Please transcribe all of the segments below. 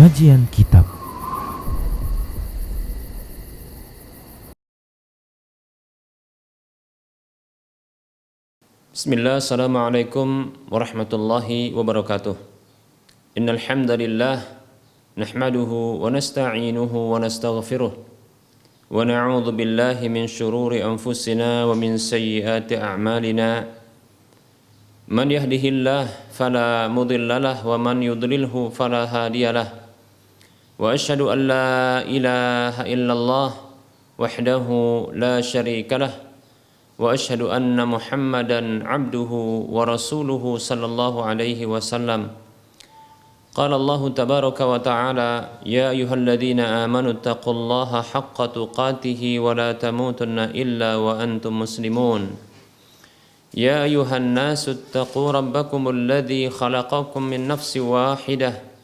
Kajian Kitab. Bismillah, assalamualaikum warahmatullahi wabarakatuh. Innal hamdalillah nahmaduhu wa nasta'inuhu wa nastaghfiruh wa na'udzu billahi min shururi anfusina wa min sayyiati a'malina. Man yahdihillah fala mudhillalah wa man yudlilhu fala hadiyalah. Wa asyhadu an la ilaha illallah wahdahu la syarikalah. Wa asyhadu anna Muhammadan abduhu wa rasuluhu sallallahu alaihi wasallam. Qala Allah tabaraka wa ta'ala, ya ayyuhalladzina amanu taqullaha haqqa tuqatih wa la tamutunna illa wa antum muslimun. Ya ayyuhan nasu taqu rabbakumul ladzi khalaqakum min nafsin wahidah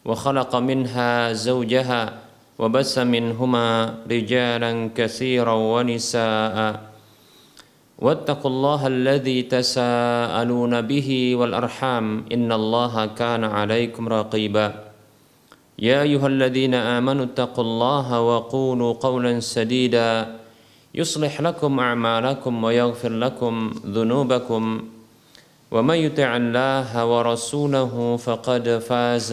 wa khalaqa minha zawjaha wa bassa minhuma rijalan katsiran wa nisaa'a. واتقوا الله الذي تساءلون به والأرحام إن الله كان عليكم رقيبا يا أيها الذين آمنوا اتقوا الله وقولوا قولا سديدا يصلح لكم أعمالكم ويغفر لكم ذنوبكم ومن يطع الله ورسوله فقد فاز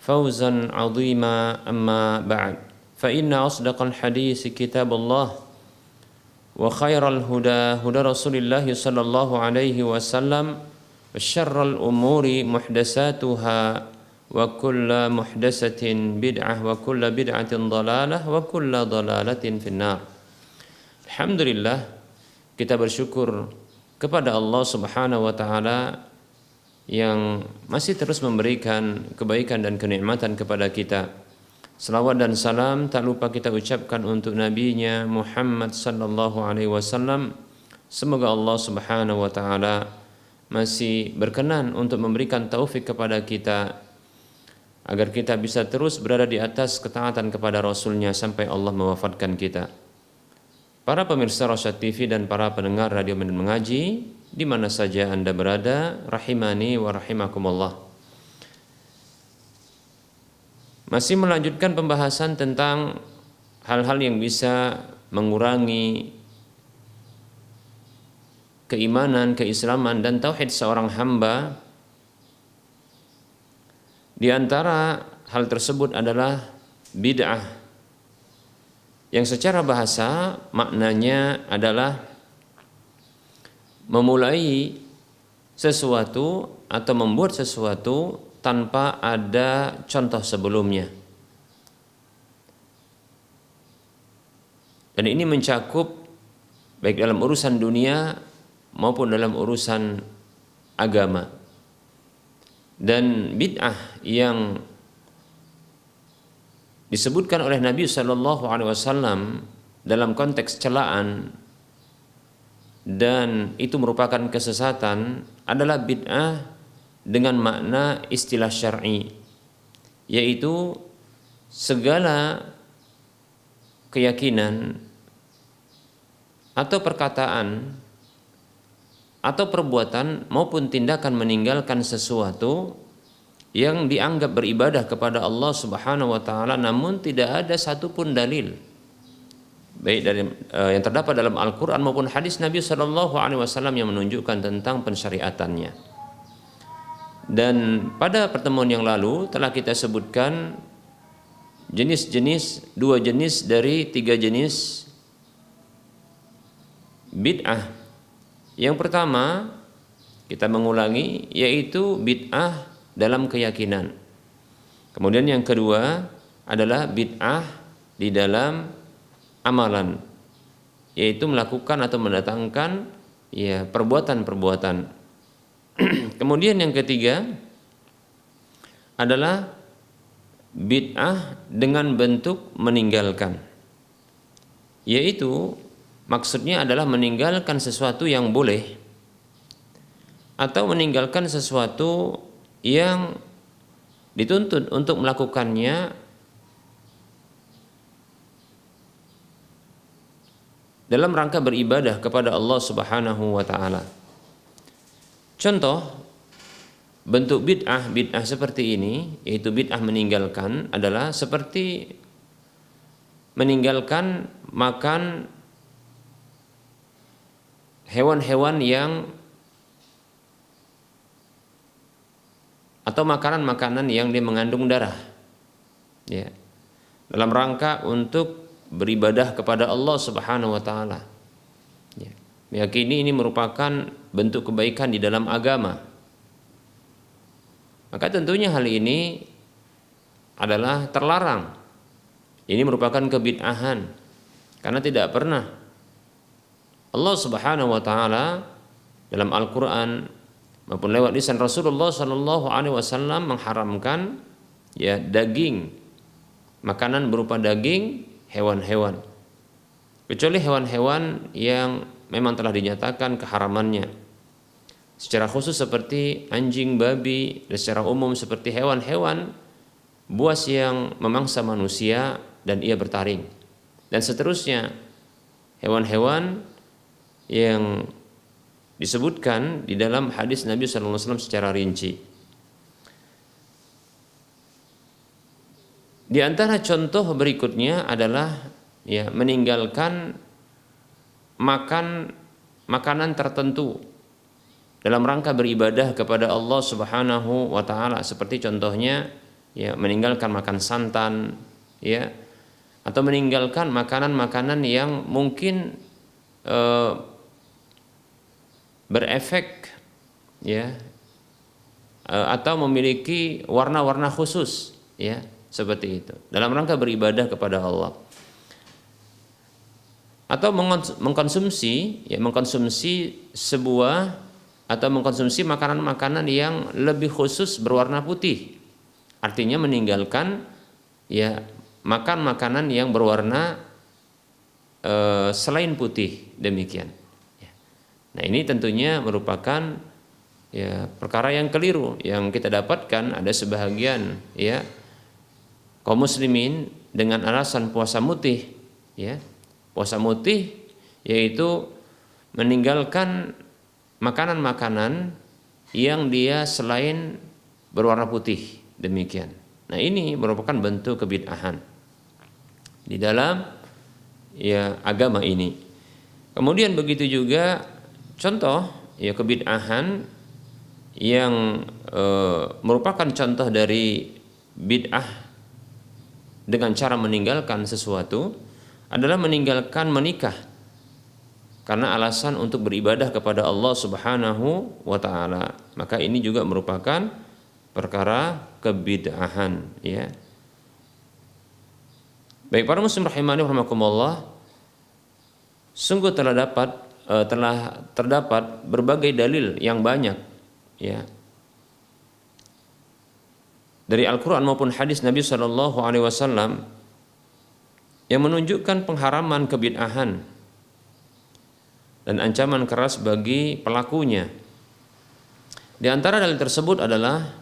فوزا عظيما أما بعد فإن أصدق الحديث كتاب الله وخير الهدى هدى رسول الله صلى الله عليه وسلم وشر الأمور محدثاتها وكل محدثة بدعة وكل بدعة ضلالة وكل ضلالة في النار. Alhamdulillah, kita bersyukur kepada Allah Subhanahu wa taala yang masih terus memberikan kebaikan dan kenikmatan kepada kita. Salawat dan salam tak lupa kita ucapkan untuk nabinya Muhammad sallallahu alaihi wasallam. Semoga Allah Subhanahu wa taala masih berkenan untuk memberikan taufik kepada kita agar kita bisa terus berada di atas ketaatan kepada Rasulnya sampai Allah mewafatkan kita. Para pemirsa Rosyad TV dan para pendengar Radio Medan Mengaji di mana saja Anda berada, rahimani wa rahimakumullah. Masih melanjutkan pembahasan tentang hal-hal yang bisa mengurangi keimanan, keislaman dan tauhid seorang hamba. Di antara hal tersebut adalah bid'ah, yang secara bahasa maknanya adalah memulai sesuatu atau membuat sesuatu tanpa ada contoh sebelumnya. Dan ini mencakup baik dalam urusan dunia maupun dalam urusan agama. Dan bid'ah yang disebutkan oleh Nabi sallallahu alaihi wasallam dalam konteks celaan dan itu merupakan kesesatan adalah bid'ah dengan makna istilah syar'i, yaitu segala keyakinan atau perkataan atau perbuatan maupun tindakan meninggalkan sesuatu yang dianggap beribadah kepada Allah Subhanahu wa taala namun tidak ada satupun dalil baik dari yang terdapat dalam Al-Qur'an maupun hadis Nabi sallallahu alaihi wasallam yang menunjukkan tentang pensyariatannya. Dan pada pertemuan yang lalu telah kita sebutkan dua jenis dari tiga jenis bid'ah. Yang pertama kita mengulangi yaitu bid'ah dalam keyakinan. Kemudian yang kedua adalah bid'ah di dalam amalan, yaitu melakukan atau mendatangkan perbuatan-perbuatan. Kemudian yang ketiga adalah bid'ah dengan bentuk meninggalkan, yaitu maksudnya adalah meninggalkan sesuatu yang boleh atau meninggalkan sesuatu yang dituntut untuk melakukannya dalam rangka beribadah kepada Allah Subhanahu wa taala. Contoh bentuk bid'ah seperti ini, yaitu bid'ah meninggalkan, adalah seperti meninggalkan makan hewan-hewan atau makanan-makanan yang dia mengandung darah, ya, dalam rangka untuk beribadah kepada Allah Subhanahu wa taala. Ya. Meyakini ini merupakan bentuk kebaikan di dalam agama. Maka tentunya hal ini adalah terlarang. Ini merupakan kebid'ahan, karena tidak pernah Allah Subhanahu wa taala dalam Al-Qur'an maupun lewat lisan Rasulullah sallallahu alaihi wasallam mengharamkan ya daging, makanan berupa daging hewan-hewan, kecuali hewan-hewan yang memang telah dinyatakan keharamannya secara khusus seperti anjing, babi, dan secara umum seperti hewan-hewan buas yang memangsa manusia dan ia bertaring, dan seterusnya hewan-hewan yang disebutkan di dalam hadis Nabi SAW secara rinci. Di antara contoh berikutnya adalah ya meninggalkan makan makanan tertentu dalam rangka beribadah kepada Allah Subhanahu wa taala, seperti contohnya ya meninggalkan makan santan, ya, atau meninggalkan makanan-makanan yang mungkin berefek ya atau memiliki warna-warna khusus, ya, seperti itu dalam rangka beribadah kepada Allah. Atau mengkonsumsi sebuah atau mengkonsumsi makanan-makanan yang lebih khusus berwarna putih, artinya meninggalkan ya makan makanan yang berwarna selain putih, demikian. Nah, ini tentunya merupakan ya perkara yang keliru yang kita dapatkan. Ada sebahagian ya kaum muslimin dengan alasan puasa mutih, ya, puasa mutih yaitu meninggalkan makanan-makanan yang dia selain berwarna putih, demikian. Nah, ini merupakan bentuk kebid'ahan di dalam ya agama ini. Kemudian begitu juga contoh ya kebid'ahan yang merupakan contoh dari bid'ah dengan cara meninggalkan sesuatu adalah meninggalkan menikah karena alasan untuk beribadah kepada Allah Subhanahu wa taala. Maka ini juga merupakan perkara kebid'ahan, ya. Baik para muslim rahimani rahimakumullah, sungguh telah terdapat berbagai dalil yang banyak, ya, dari Al-Qur'an maupun hadis Nabi sallallahu alaihi wasallam yang menunjukkan pengharaman kebid'ahan dan ancaman keras bagi pelakunya. Di antara dalil tersebut adalah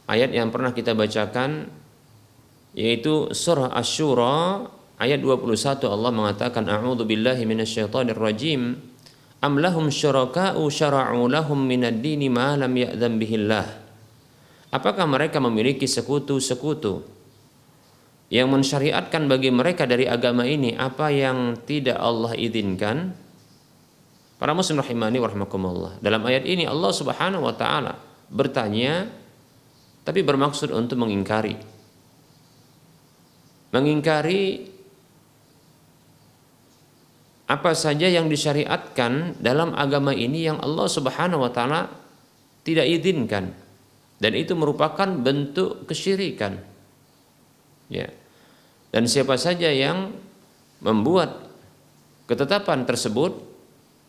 ayat yang pernah kita bacakan, yaitu surah Asy-Syura ayat 21. Allah mengatakan, a'udzu billahi minasyaitonir rajim, am lahum syuraka'u syara'u lahum minad dini ma lam ya'dzan bihillah. Apakah mereka memiliki sekutu-sekutu yang mensyariatkan bagi mereka dari agama ini apa yang tidak Allah izinkan? Para muslim rahimani wa rahimakumullah, dalam ayat ini Allah Subhanahu wa taala bertanya tapi bermaksud untuk mengingkari apa saja yang disyariatkan dalam agama ini yang Allah Subhanahu wa taala tidak izinkan, dan itu merupakan bentuk kesyirikan, ya. Dan siapa saja yang membuat ketetapan tersebut,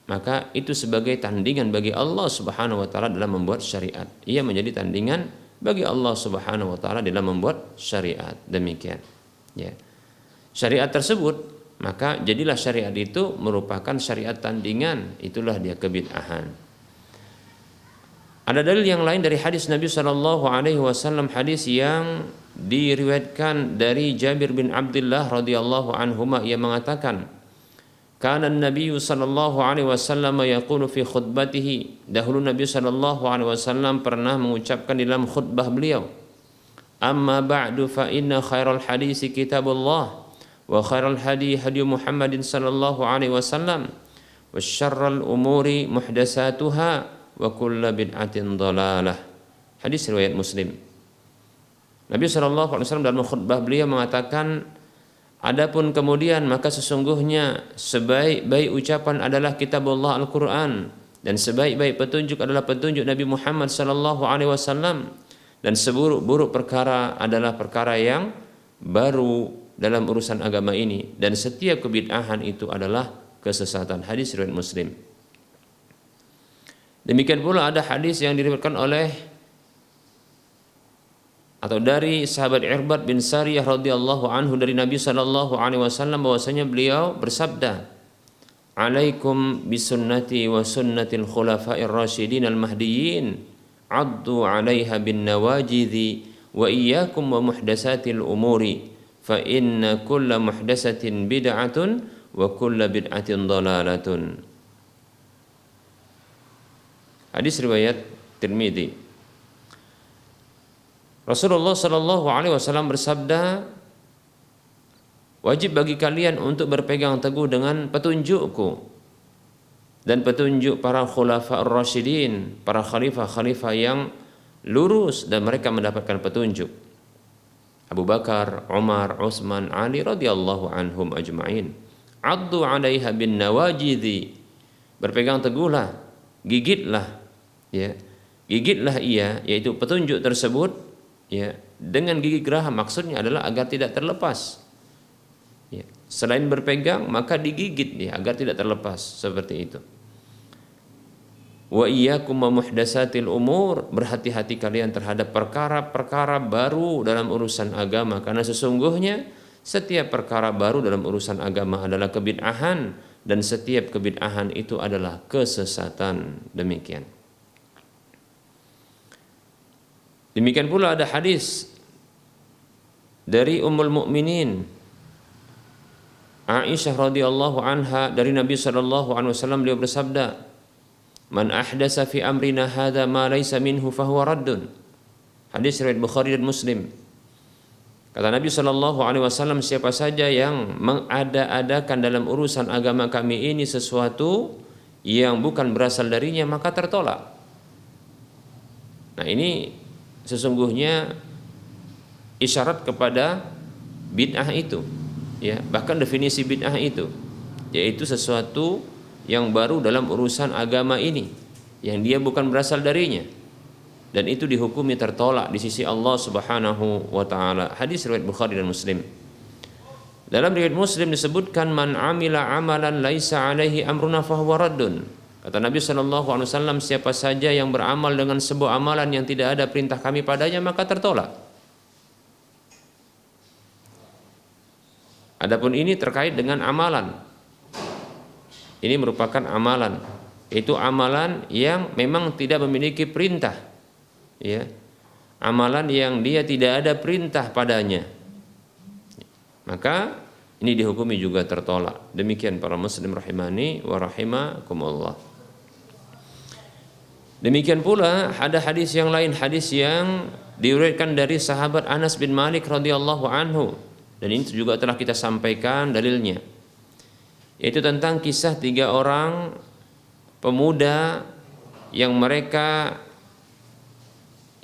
maka itu sebagai tandingan bagi Allah Subhanahu wa taala dalam membuat syariat. Ia menjadi tandingan bagi Allah Subhanahu wa taala dalam membuat syariat. Demikian. Ya. Syariat tersebut, maka jadilah syariat itu merupakan syariat tandingan, itulah dia kebid'ahan. Ada dalil yang lain dari hadis Nabi sallallahu alaihi wasallam, hadis yang diriwayatkan dari Jabir bin Abdullah radhiyallahu anhuma, ia mengatakan, Kana Nabi sallallahu alaihi wasallam yaqulu fi khutbatihi, dahulu Nabi sallallahu alaihi wasallam pernah mengucapkan dalam khutbah beliau, amma ba'du fa inna khairal hadisi kitabullah wa khairal hadi hadi Muhammadin sallallahu alaihi wasallam wa syarral umuri muhdatsatuha wa kullu bid'atin dhalalah. Hadis riwayat Muslim. Nabi sallallahu alaihi wasallam dalam khutbah beliau mengatakan, adapun kemudian maka sesungguhnya sebaik-baik ucapan adalah kitabullah Al-Qur'an, dan sebaik-baik petunjuk adalah petunjuk Nabi Muhammad sallallahu alaihi wasallam, dan seburuk-buruk perkara adalah perkara yang baru dalam urusan agama ini, dan setiap kebid'ahan itu adalah kesesatan. Hadis riwayat Muslim. Demikian pula ada hadis yang diriwayatkan oleh atau dari sahabat Irbad bin Sariyah radhiyallahu anhu dari Nabi sallallahu alaihi wasallam bahwasanya beliau bersabda, "Alaikum bisunnati wa sunnatil khulafa'ir rasyidin al-mahdiyyin, 'addu 'alaiha bin nawajidhi wa iyyakum wa muhdatsatil umuri, fa inna kulla muhdatsatin bid'atun wa kulla bid'atin dhalalatun." Hadis riwayat Tirmidzi. Rasulullah sallallahu alaihi wasallam bersabda, wajib bagi kalian untuk berpegang teguh dengan petunjukku dan petunjuk para khulafa ar-rasyidin, para khalifah-khalifah yang lurus dan mereka mendapatkan petunjuk. Abu Bakar, Umar, Utsman, Ali radhiyallahu anhum ajma'in. Addu 'alaiha bin nawajidhi. Berpegang teguhlah, gigitlah, ya. Gigitlah ia, yaitu petunjuk tersebut, ya, dengan gigi geraham, maksudnya adalah agar tidak terlepas. Ya, selain berpegang maka digigit dia agar tidak terlepas, seperti itu. Wa iyyakum wa muhdatsatil umur, berhati-hati kalian terhadap perkara-perkara baru dalam urusan agama, karena sesungguhnya setiap perkara baru dalam urusan agama adalah kebid'ahan, dan setiap kebid'ahan itu adalah kesesatan. Demikian. Demikian pula ada hadis dari Ummul Mukminin Aisyah radhiyallahu anha dari Nabi sallallahu alaihi wasallam, beliau bersabda, "Man ahdasa fi amrina hadza ma laysa minhu fahuwa raddun." Hadis riwayat Bukhari dan Muslim. Kata Nabi sallallahu alaihi wasallam, siapa saja yang mengada-adakan dalam urusan agama kami ini sesuatu yang bukan berasal darinya, maka tertolak. Nah, ini sesungguhnya isyarat kepada bid'ah itu, ya, bahkan definisi bid'ah itu yaitu sesuatu yang baru dalam urusan agama ini yang dia bukan berasal darinya, dan itu dihukumi tertolak di sisi Allah Subhanahu wa taala. Hadis riwayat Bukhari dan Muslim. Dalam riwayat Muslim disebutkan, man amila amalan laisa alaihi amruna fahuwa raddun. Kata Nabi SAW, siapa saja yang beramal dengan sebuah amalan yang tidak ada perintah kami padanya, maka tertolak. Adapun ini terkait dengan amalan. Ini merupakan amalan, yaitu amalan yang memang tidak memiliki perintah, ya, amalan yang dia tidak ada perintah padanya, maka ini dihukumi juga tertolak. Demikian para muslim rahimani wa rahimakumullah. Demikian pula ada hadis yang lain, hadis yang diriwayatkan dari sahabat Anas bin Malik radhiyallahu anhu, dan ini juga telah kita sampaikan dalilnya, yaitu tentang kisah 3 orang pemuda yang mereka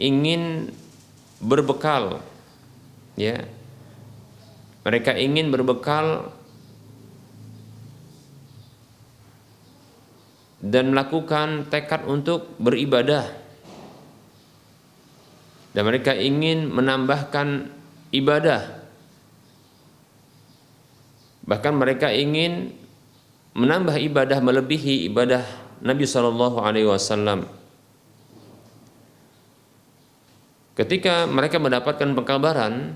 ingin berbekal, ya, mereka ingin berbekal dan melakukan tekad untuk beribadah, dan mereka ingin menambahkan ibadah, bahkan mereka ingin menambah ibadah melebihi ibadah Nabi Shallallahu Alaihi Wasallam. Ketika mereka mendapatkan pengkabaran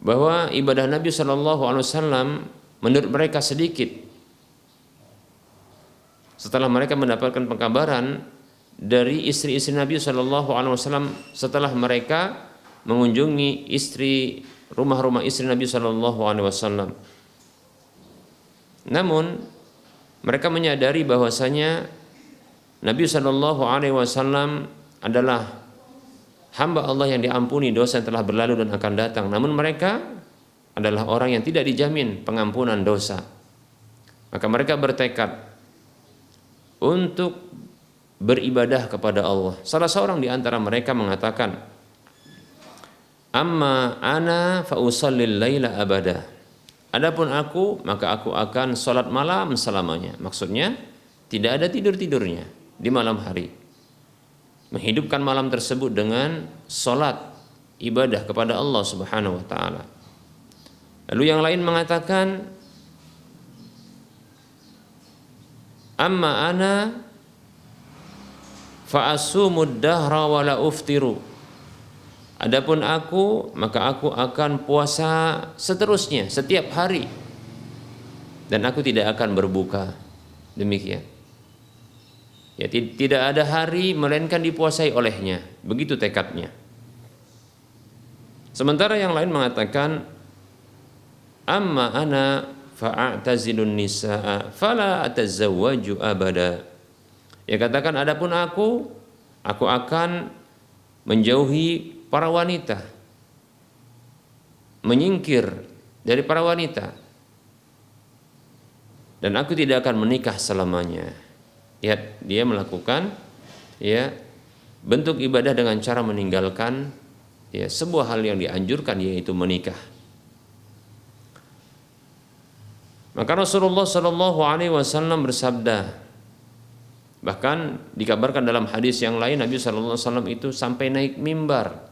bahwa ibadah Nabi Shallallahu Alaihi Wasallam menurut mereka sedikit, setelah mereka mendapatkan pengkabaran dari istri-istri Nabi Shallallahu Alaihi Wasallam, setelah mereka mengunjungi rumah-rumah istri Nabi Shallallahu Alaihi Wasallam, Namun mereka menyadari bahwasanya Nabi Shallallahu Alaihi Wasallam adalah hamba Allah yang diampuni dosa yang telah berlalu dan akan datang. Namun mereka adalah orang yang tidak dijamin pengampunan dosa. Maka mereka bertekad untuk beribadah kepada Allah. Salah seorang di antara mereka mengatakan, "Amma ana fa usallil laila abada." Adapun aku, maka aku akan sholat malam selamanya. Maksudnya tidak ada tidur-tidurnya di malam hari. Menghidupkan malam tersebut dengan sholat ibadah kepada Allah Subhanahu wa taala. Lalu yang lain mengatakan, "Amma ana fa asumud dahra wa la uftiru." Adapun aku, maka aku akan puasa seterusnya setiap hari dan aku tidak akan berbuka. Demikian. Ya, tidak ada hari melainkan dipuasai olehnya. Begitu tekadnya. Sementara yang lain mengatakan, "Amma ana fa'atazilun nisaa fala atazawwaju abada." Ya, katakan adapun aku akan menjauhi para wanita, menyingkir dari para wanita, dan aku tidak akan menikah selamanya. Lihat, dia melakukan bentuk ibadah dengan cara meninggalkan sebuah hal yang dianjurkan, yaitu menikah. Maka Rasulullah Shallallahu Alaihi Wasallam bersabda, bahkan dikabarkan dalam hadis yang lain, Nabi Shallallahu Alaihi Wasallam itu sampai naik mimbar.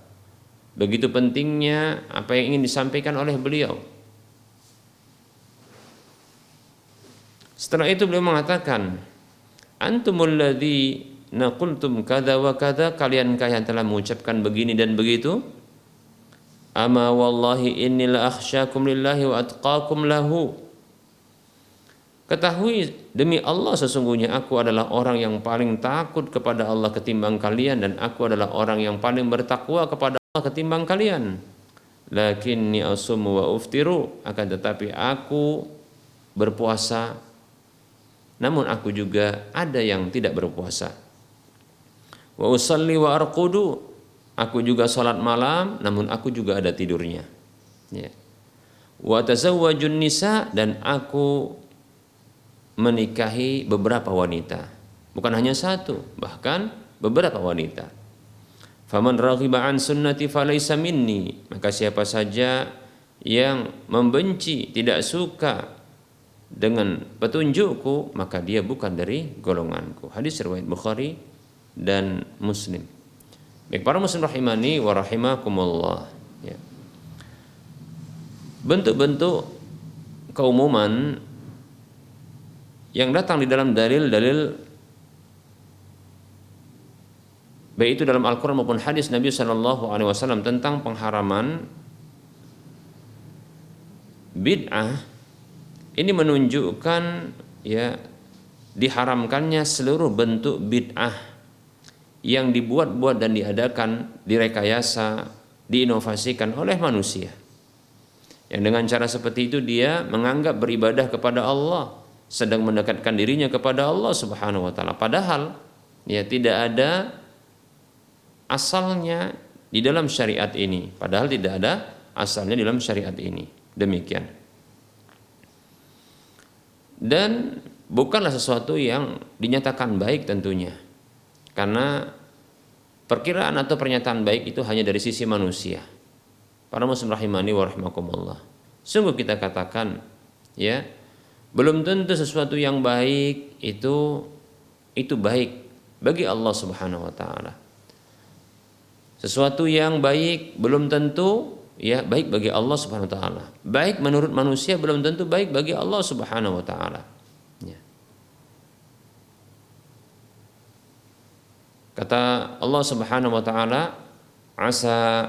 Begitu pentingnya apa yang ingin disampaikan oleh beliau. Setelah itu beliau mengatakan, "Antumul ladzi naqultum kada wa kada." Kaliankah yang telah mengucapkan begini dan begitu? "Ama wallahi inni la akhsyakum lillahi wa atqakum lahu." Ketahui demi Allah, sesungguhnya aku adalah orang yang paling takut kepada Allah ketimbang kalian, dan aku adalah orang yang paling bertakwa kepada Allah ketimbang kalian. Lakinni asumu wa uftiru, akan tetapi aku berpuasa, namun aku juga ada yang tidak berpuasa. Wa usalli wa arqudu, aku juga salat malam, namun aku juga ada tidurnya. Ya. Wa tazawwajun nisa, dan aku menikahi beberapa wanita, bukan hanya satu, bahkan beberapa wanita. Faman raghiba an sunnati falaysa minni, maka siapa saja yang membenci, tidak suka dengan petunjukku, maka dia bukan dari golonganku. Hadis riwayat Bukhari dan Muslim. Baik para muslim rahimani wa rahimakumullah. Ya. Bentuk-bentuk keumuman yang datang di dalam dalil-dalil, baik itu dalam Al-Quran maupun hadis Nabi Shallallahu Alaihi Wasallam tentang pengharaman bid'ah, ini menunjukkan diharamkannya seluruh bentuk bid'ah yang dibuat-buat dan diadakan, direkayasa, diinovasikan oleh manusia. Yang dengan cara seperti itu dia menganggap beribadah kepada Allah, sedang mendekatkan dirinya kepada Allah Subhanahu wa taala, padahal tidak ada asalnya di dalam syariat ini, padahal tidak ada asalnya di dalam syariat ini. Demikian. Dan bukanlah sesuatu yang dinyatakan baik tentunya, karena perkiraan atau pernyataan baik itu hanya dari sisi manusia. Para muslim rahimani wa rahimakumullah, sungguh kita katakan belum tentu sesuatu yang baik itu baik bagi Allah Subhanahu wa taala. Sesuatu yang baik belum tentu baik bagi Allah Subhanahu wa taala. Baik menurut manusia belum tentu baik bagi Allah Subhanahu wa taala. Kata Allah Subhanahu wa taala, "Asa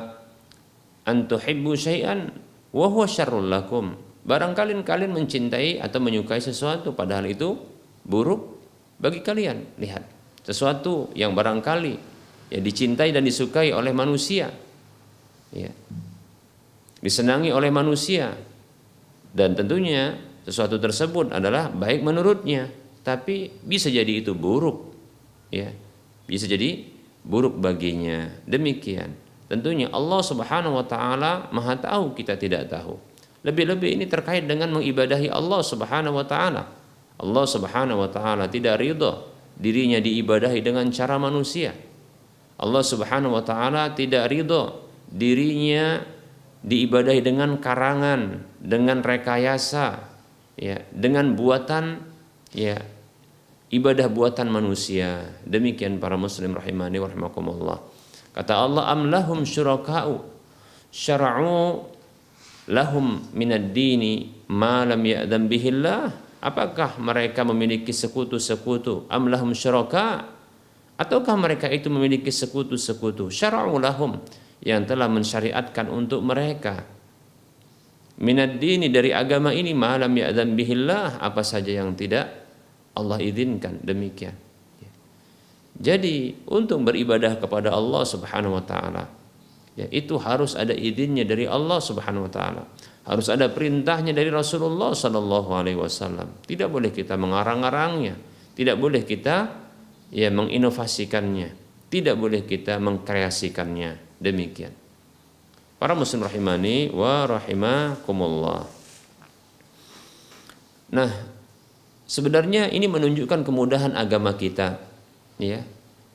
an tuhibbu syai'an wa huwa syarrul lakum." Barangkali kalian mencintai atau menyukai sesuatu padahal itu buruk bagi kalian. Lihat, sesuatu yang barangkali dicintai dan disukai oleh manusia, disenangi oleh manusia, dan tentunya sesuatu tersebut adalah baik menurutnya, tapi bisa jadi itu buruk, ya, bisa jadi buruk baginya. Demikian. Tentunya Allah Subhanahu wa taala Maha tahu, kita tidak tahu. Lebih-lebih ini terkait dengan mengibadahi Allah Subhanahu wa taala. Allah Subhanahu wa taala tidak ridha dirinya diibadahi dengan cara manusia. Allah Subhanahu wa taala tidak ridha dirinya diibadahi dengan karangan, dengan rekayasa, ya, dengan buatan, ya, ibadah buatan manusia. Demikian para muslim rahimani wa rahimakumullah. Kata Allah, am lahum syuraka'u syara'u lahum minad dini ma lam ya'dzan bihillah. Apakah mereka memiliki sekutu-sekutu? Am lahum syuraka', ataukah mereka itu memiliki sekutu-sekutu? Syara'u lahum, yang telah mensyariatkan untuk mereka, minad dini, dari agama ini, ma lam ya'dzan bihillah, apa saja yang tidak Allah izinkan. Demikian. Jadi untuk beribadah kepada Allah Subhanahu wa taala, ya, itu harus ada izinnya dari Allah Subhanahu wa taala. Harus ada perintahnya dari Rasulullah sallallahu alaihi wasallam. Tidak boleh kita mengarang-arangnya, tidak boleh kita, ya, menginovasikannya, tidak boleh kita mengkreasikannya. Demikian. Para muslim rahimani wa rahimakumullah. Nah, sebenarnya ini menunjukkan kemudahan agama kita, ya.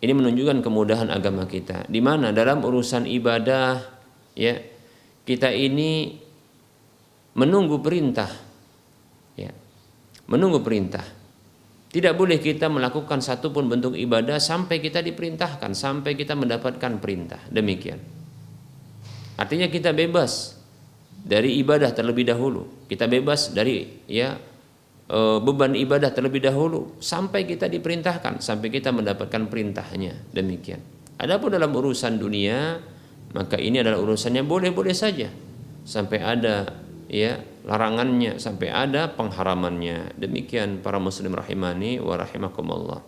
Ini menunjukkan kemudahan agama kita, di mana dalam urusan ibadah, ya, kita ini menunggu perintah, ya, menunggu perintah. Tidak boleh kita melakukan satu pun bentuk ibadah sampai kita diperintahkan, sampai kita mendapatkan perintah. Demikian. Artinya kita bebas dari ibadah terlebih dahulu. Kita bebas dari, ya, beban ibadah terlebih dahulu sampai kita diperintahkan, sampai kita mendapatkan perintahnya. Demikian. Adapun dalam urusan dunia, maka ini adalah urusannya boleh-boleh saja sampai ada, ya, larangannya, sampai ada pengharamannya. Demikian para muslim rahimani wa rahimakumullah.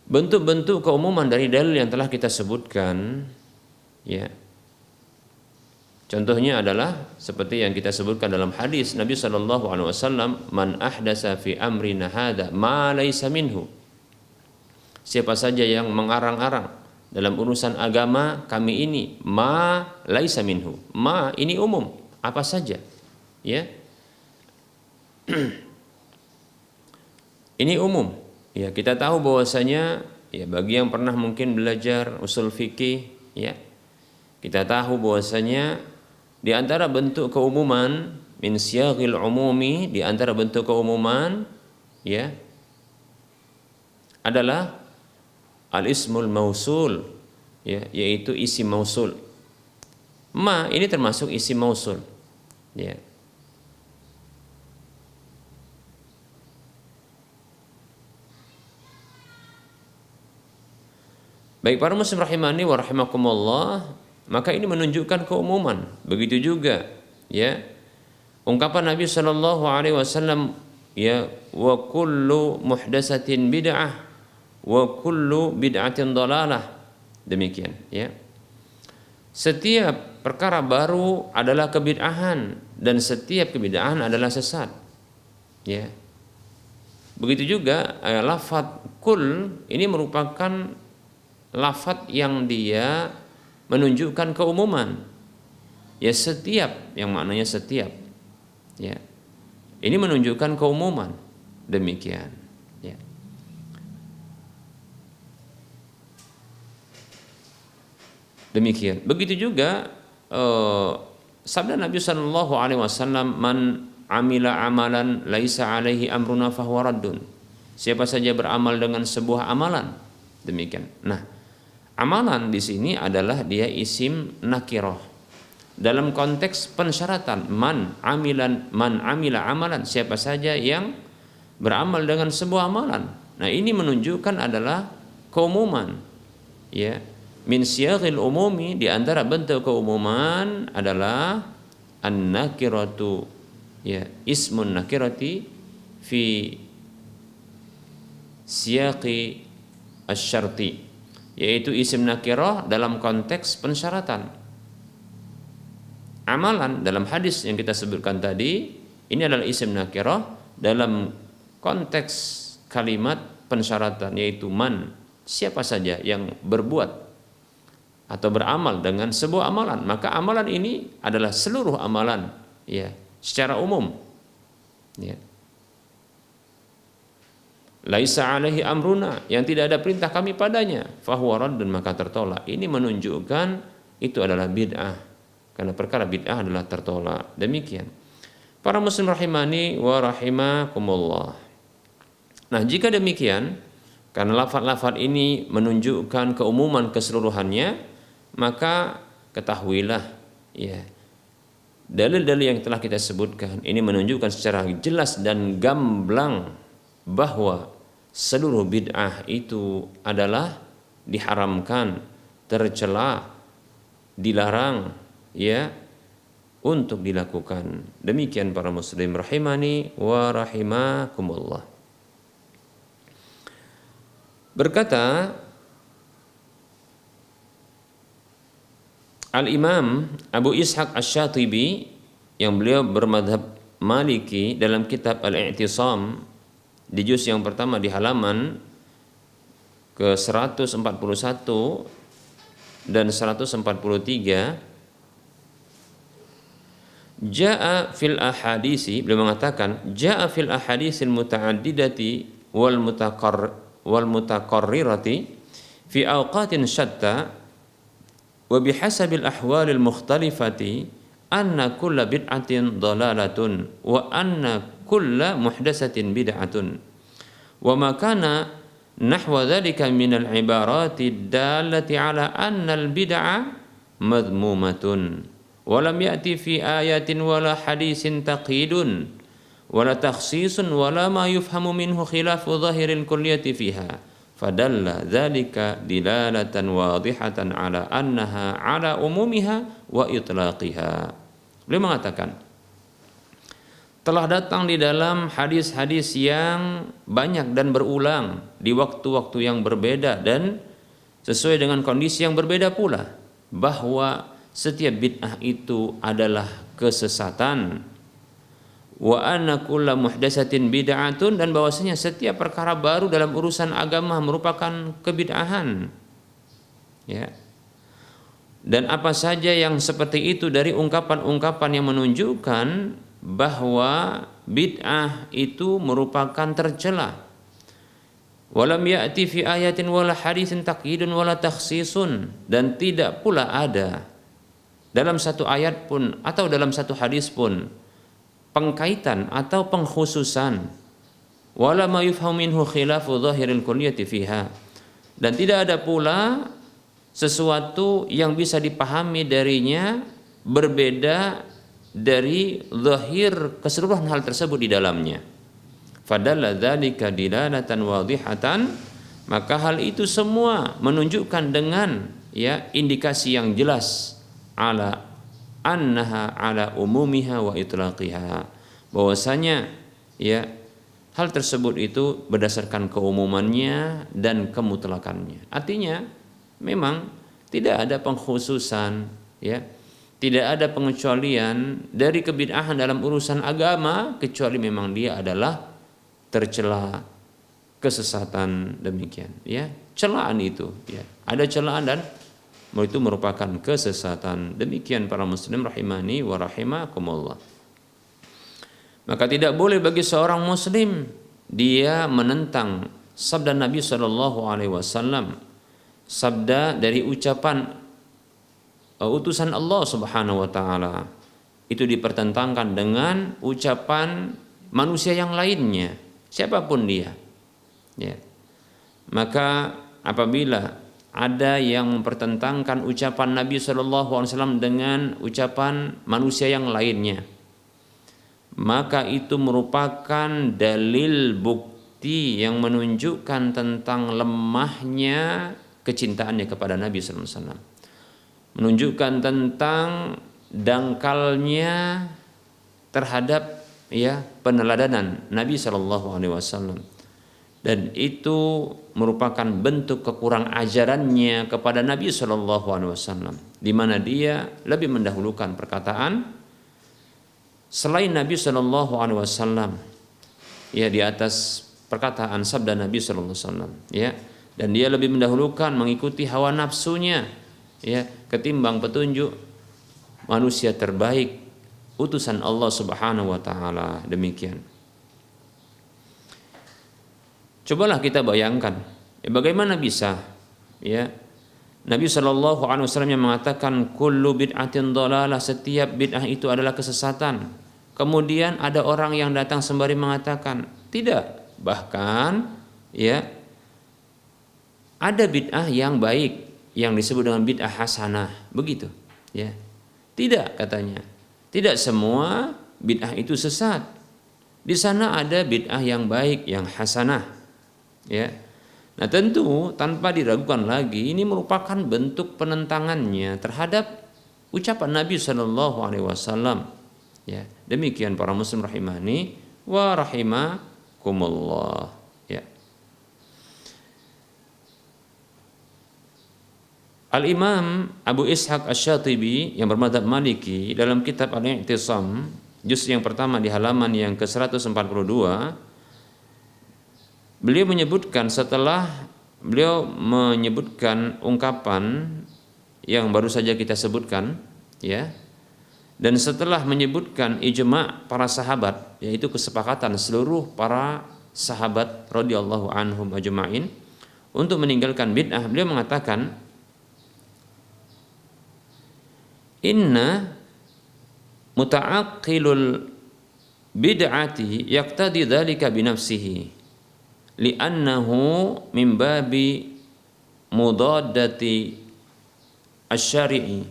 Bentuk-bentuk keumuman dari dalil yang telah kita sebutkan, ya, contohnya adalah seperti yang kita sebutkan dalam hadis Nabi sallallahu alaihi wasallam, man ahdasa fi amrina hadza ma laisa minhu. Siapa saja yang mengarang-arang dalam urusan agama kami ini, ma laisa minhu. Ma ini umum, apa saja, ya. Ini umum. Ya, kita tahu bahwasanya, ya, bagi yang pernah mungkin belajar usul fikih, ya, kita tahu bahwasanya di antara bentuk keumuman, min siyaghil umumi, di antara bentuk keumuman, ya, adalah al-ismul mausul, ya, yaitu isim mausul. Ma ini termasuk isim mausul, ya. Baik para muslim rahimani wa rahimakumullah, maka ini menunjukkan keumuman. Begitu juga, ya, ungkapan Nabi sallallahu alaihi wasallam, ya, wa kullu muhdatsatin bid'ah wa kullu bid'atin dhalalah. Demikian, ya. Setiap perkara baru adalah kebid'ahan dan setiap kebid'ahan adalah sesat, ya. Begitu juga lafaz kul ini merupakan lafaz yang dia menunjukkan keumuman, ya, setiap, yang maknanya setiap, ya, ini menunjukkan keumuman. Demikian, ya. Demikian. Begitu juga sabda Nabi sallallahu alaihi wasallam, man amila amalan laisa alaihi amruna fahuwa raddun. Siapa saja beramal dengan sebuah amalan. Demikian. Nah, amalan di sini adalah dia isim nakirah dalam konteks pensyaratan, man amila amalan, siapa saja yang beramal dengan sebuah amalan. Nah, ini menunjukkan adalah keumuman, ya, min siyaghil umumi, di antara bentuk keumuman adalah an-nakiratu, ya, ismun nakirati fi siyaqi asy-syarti, yaitu isim nakirah dalam konteks pensyaratan. Amalan dalam hadis yang kita sebutkan tadi, Ini adalah isim nakirah dalam konteks kalimat pensyaratan, yaitu man, siapa saja yang berbuat atau beramal dengan sebuah amalan, maka amalan ini adalah seluruh amalan, ya, secara umum, ya. Laisa alaihi amruna, yang tidak ada perintah kami padanya, fahuwa raddun, maka tertolak. Ini menunjukkan itu adalah bid'ah, karena perkara bid'ah adalah tertolak. Demikian. Para muslim rahimani wa rahimakumullah. Nah, jika demikian, karena lafaz-lafaz ini menunjukkan keumuman keseluruhannya, maka ketahuilah, ya, dalil-dalil yang telah kita sebutkan ini menunjukkan secara jelas dan gamblang bahwa seluruh bid'ah itu adalah diharamkan, tercela, dilarang, ya, untuk dilakukan. Demikian para muslim rahimani wa rahimakumullah. Berkata Al-Imam Abu Ishaq Asy-Syatibi, yang beliau bermadhab Maliki, dalam kitab Al-I'tisam di juz yang pertama di halaman ke 141 dan 143, Ja'a fil ahadisi, beliau mengatakan Ja'a fil ahadisil muta'addidati wal mutaqarrirati fi awqatin syatta wa bihasabil ahwalil mukhtalifati anna kulla bid'atin dalalatun wa anna kulla muhdatsatin bid'atun wa ma kana nahwa dzalika minal ibarati dallati ala anna al bid'a madhmumatun walam ya'ti fi ayatin wala hadisin taqidun wala takhsisun wala ma yufhamu minhu khilafu zahiril kulliyati fiha fadalla dzalika dilalatan wadihatan ala annaha ala umumiha wa itlaqiha. Beliau mengatakan, telah datang di dalam hadis-hadis yang banyak dan berulang di waktu-waktu yang berbeda dan sesuai dengan kondisi yang berbeda pula, bahwa setiap bid'ah itu adalah kesesatan, wa anna kulla muhdatsatin bid'atun, dan bahwasanya setiap perkara baru dalam urusan agama merupakan kebid'ahan, ya. Dan apa saja yang seperti itu dari ungkapan-ungkapan yang menunjukkan bahwa bid'ah itu merupakan tercela. Walam ya'ti fi ayatin wala hadisin taqyidun wala takhsisun, dan tidak pula ada dalam satu ayat pun atau dalam satu hadis pun pengkaitan atau pengkhususan, wala ma yufhamu minhu khilafu zahiril kulliyati fiha, dan tidak ada pula sesuatu yang bisa dipahami darinya berbeda dari zahir keseluruhan hal tersebut di dalamnya. Fadalla dzalika dilalatan wadihatan, maka hal itu semua menunjukkan dengan, ya, indikasi yang jelas ala annaha ala umumiha wa itlaqiha, bahwasanya, ya, hal tersebut itu berdasarkan keumumannya dan kemutlakannya. Artinya memang tidak ada pengkhususan, ya, tidak ada pengecualian dari kebid'ahan dalam urusan agama kecuali memang dia adalah tercela, kesesatan, demikian, ya, celaan itu, ya, ada celaan dan itu merupakan kesesatan. Demikian para muslim rahimani wa rahimakumullah. Maka tidak boleh bagi seorang muslim dia menentang sabda Nabi SAW, sabda dari ucapan utusan Allah Subhanahu wa taala, itu dipertentangkan dengan ucapan manusia yang lainnya, siapapun dia, ya. Maka apabila ada yang mempertentangkan ucapan Nabi SAW dengan ucapan manusia yang lainnya, maka itu merupakan dalil bukti yang menunjukkan tentang lemahnya kecintaannya kepada Nabi SAW, menunjukkan tentang dangkalnya terhadap, ya, peneladanan Nabi SAW, dan itu merupakan bentuk kekurang ajarannya kepada Nabi SAW, di mana dia lebih mendahulukan perkataan selain Nabi Shallallahu Alaihi Wasallam, ya, di atas perkataan sabda Nabi Shallallahu Alaihi Wasallam, ya, dan dia lebih mendahulukan mengikuti hawa nafsunya, ya, ketimbang petunjuk manusia terbaik, utusan Allah Subhanahu Wa Taala. Demikian. Cobalah kita bayangkan, ya, bagaimana bisa, ya, Nabi Shallallahu Alaihi Wasallam yang mengatakan kullu bid'atin dhalalah, setiap bid'ah itu adalah kesesatan. Kemudian ada orang yang datang sembari mengatakan tidak, bahkan, ya, ada bid'ah yang baik yang disebut dengan bid'ah hasanah, begitu, ya. Tidak, katanya, tidak semua bid'ah itu sesat. Di sana ada bid'ah yang baik, yang hasanah, ya. Nah, tentu tanpa diragukan lagi ini merupakan bentuk penentangannya terhadap ucapan Nabi Shallallahu Alaihi Wasallam. Ya, demikian para muslim rahimani wa rahimakumullah. Ya. Al-Imam Abu Ishaq Asy-Syatibi yang bermadzhab Maliki dalam kitab Al-I'tisam juz yang pertama di halaman yang ke-142, beliau menyebutkan, setelah beliau menyebutkan ungkapan yang baru saja kita sebutkan, ya, dan setelah menyebutkan ijma' para sahabat, yaitu kesepakatan seluruh para sahabat radhiyallahu anhum ajma'in untuk meninggalkan bid'ah, beliau mengatakan, inna muta'aqqilul bid'ati yaqtadi dzalika binafsihi li'annahu min babi mudaddati asy-syari'i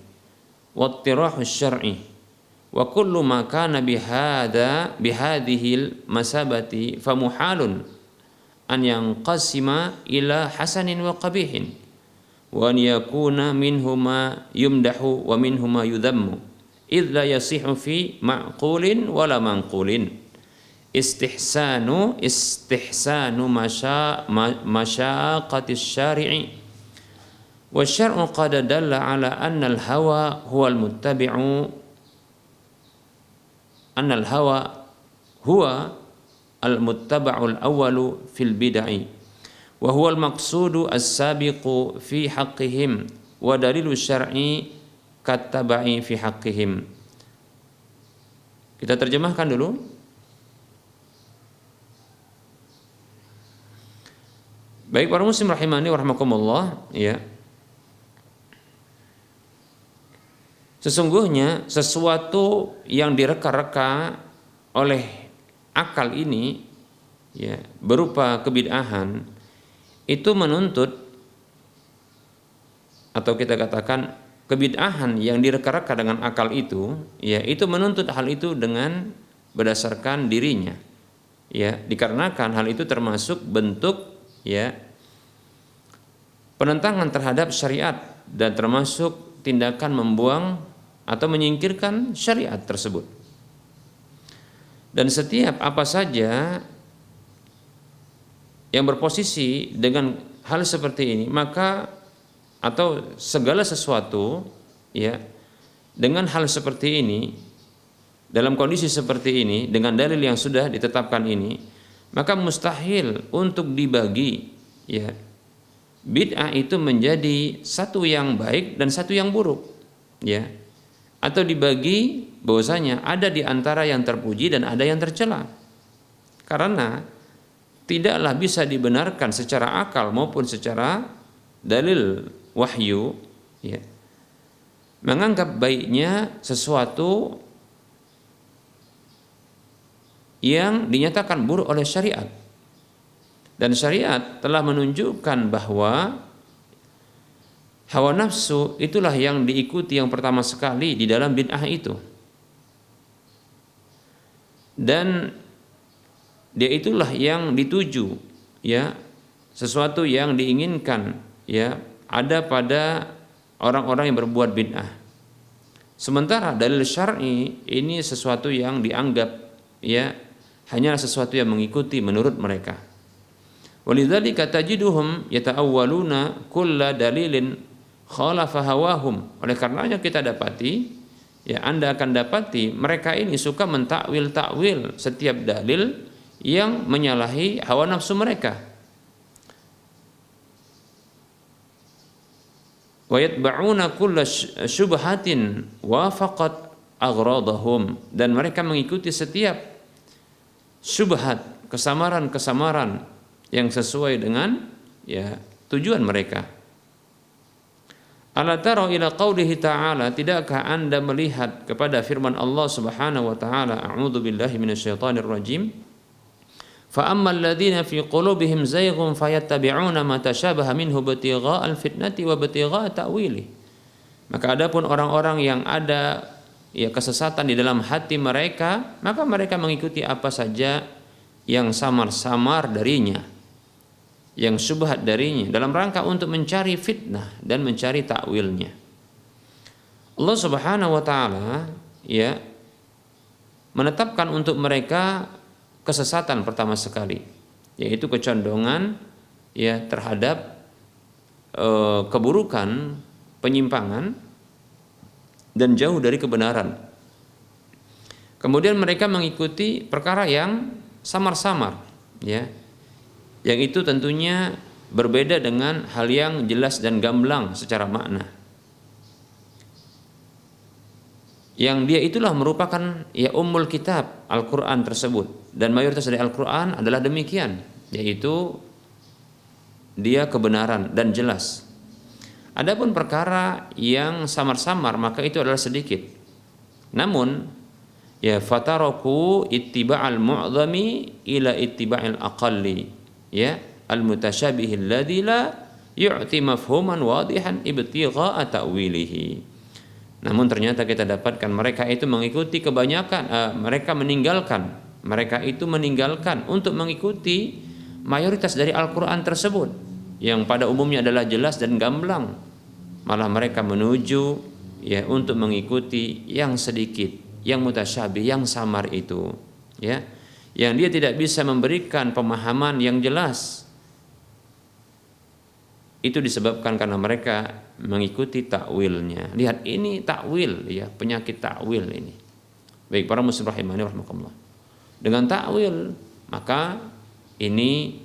wa ittirahu asy-syar'i wa kullu ma kana bihadhil masabati famuhalun an yanqasima ila hasanin wa qabihin wa an yakuna minhuma yumdahu wa minhuma yudhammu idh la yasihu fi ma'qulin wala manqulin istihsanu masyaqatis syari'i wa syar'u qad dalla ala anna al-hawa huwa al-muttabi'u anna al-hawa huwa al-muttaba'u al-awwalu fil bid'i wa huwa al-maqsudu as-sabiqu fi haqqihim wa dalilu syar'i kattaba'i fi haqqihim. Kita terjemahkan dulu. Baik para muslim rahimani wa rahimakumullah, ya. Sesungguhnya sesuatu yang direka-reka oleh akal ini, ya, berupa kebid'ahan, itu menuntut, atau kita katakan kebid'ahan yang direka-reka dengan akal itu, ya, itu menuntut hal itu dengan berdasarkan dirinya, ya, dikarenakan hal itu termasuk bentuk, ya, penentangan terhadap syariat dan termasuk tindakan membuang atau menyingkirkan syariat tersebut. Dan setiap apa saja yang berposisi dengan hal seperti ini, maka atau segala sesuatu, ya, dengan hal seperti ini, dalam kondisi seperti ini, dengan dalil yang sudah ditetapkan ini, maka mustahil untuk dibagi, ya, bid'ah itu menjadi satu yang baik dan satu yang buruk, ya, atau dibagi bahwasanya ada di antara yang terpuji dan ada yang tercela, karena tidaklah bisa dibenarkan secara akal maupun secara dalil wahyu, ya, menganggap baiknya sesuatu yang dinyatakan buruk oleh syariat. Dan syariat telah menunjukkan bahwa hawa nafsu itulah yang diikuti yang pertama sekali di dalam bid'ah itu. Dan dia itulah yang dituju, ya, sesuatu yang diinginkan, ya, ada pada orang-orang yang berbuat bid'ah. Sementara dalil syar'i ini sesuatu yang dianggap, ya, hanya sesuatu yang mengikuti menurut mereka. Walidzalika tajiduhum yata'awwaluna kulla dalilin khalafa hawahum. Oleh karenanya kita dapati, ya Anda akan dapati mereka ini suka mentakwil-takwil setiap dalil yang menyalahi hawa nafsu mereka. Wa yatba'una kulla syubhatin wafaqat aghradahum, dan mereka mengikuti setiap syubhat, kesamaran-kesamaran yang sesuai dengan ya tujuan mereka. Ala tara ila qaulihi ta'ala, tidakkah Anda melihat kepada firman Allah Subhanahu wa taala, a'udzu billahi minasyaitonir rajim, fa ammal ladzina fi qulubihim zayghun fayattabi'una ma tashabaha minhu ibtigha'al fitnati wa ibtigha'a ta'wili. Maka adapun orang-orang yang ada ya kesesatan di dalam hati mereka, maka mereka mengikuti apa saja yang samar-samar darinya, yang syubhat darinya, dalam rangka untuk mencari fitnah dan mencari takwilnya. Allah Subhanahu wa taala ya menetapkan untuk mereka kesesatan pertama sekali, yaitu kecondongan ya terhadap keburukan, penyimpangan dan jauh dari kebenaran. Kemudian mereka mengikuti perkara yang samar-samar ya, yang itu tentunya berbeda dengan hal yang jelas dan gamblang secara makna. Yang dia itulah merupakan ya ummul kitab Al-Quran tersebut, dan mayoritas dari Al-Quran adalah demikian, yaitu dia kebenaran dan jelas. Adapun perkara yang samar-samar maka itu adalah sedikit. Namun ya fataraku ittiba'al mu'zami ila ittiba'il aqalli, ya al-mutasyabihi alladzi la yu'ti mafhuman wadihan ibtigha'a ta'wilihi. Namun ternyata kita dapatkan mereka itu mengikuti kebanyakan, mereka itu meninggalkan untuk mengikuti mayoritas dari Al-Quran tersebut yang pada umumnya adalah jelas dan gamblang. Malah mereka menuju ya untuk mengikuti yang sedikit, yang mutasyabih, yang samar itu, ya, yang dia tidak bisa memberikan pemahaman yang jelas. Itu disebabkan karena mereka mengikuti takwilnya. Lihat ini takwil ya, penyakit takwil ini. Baik para muslim rahimani rahimakumullah. Dengan takwil maka ini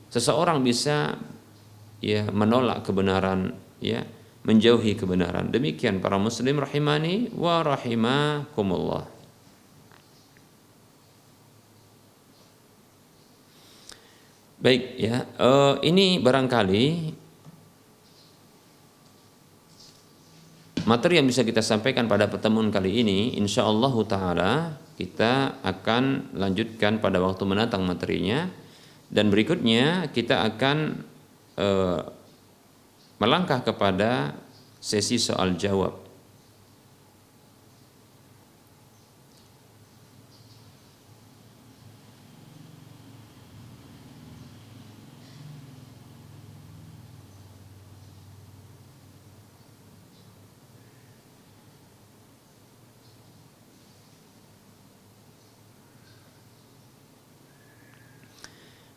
seseorang bisa ya menolak kebenaran, ya, menjauhi kebenaran. Demikian para muslim rahimani wa rahimakumullah. Baik ya, ini barangkali materi yang bisa kita sampaikan pada pertemuan kali ini. Insyaallah taala kita akan lanjutkan pada waktu mendatang materinya, dan berikutnya kita akan melangkah kepada sesi soal jawab.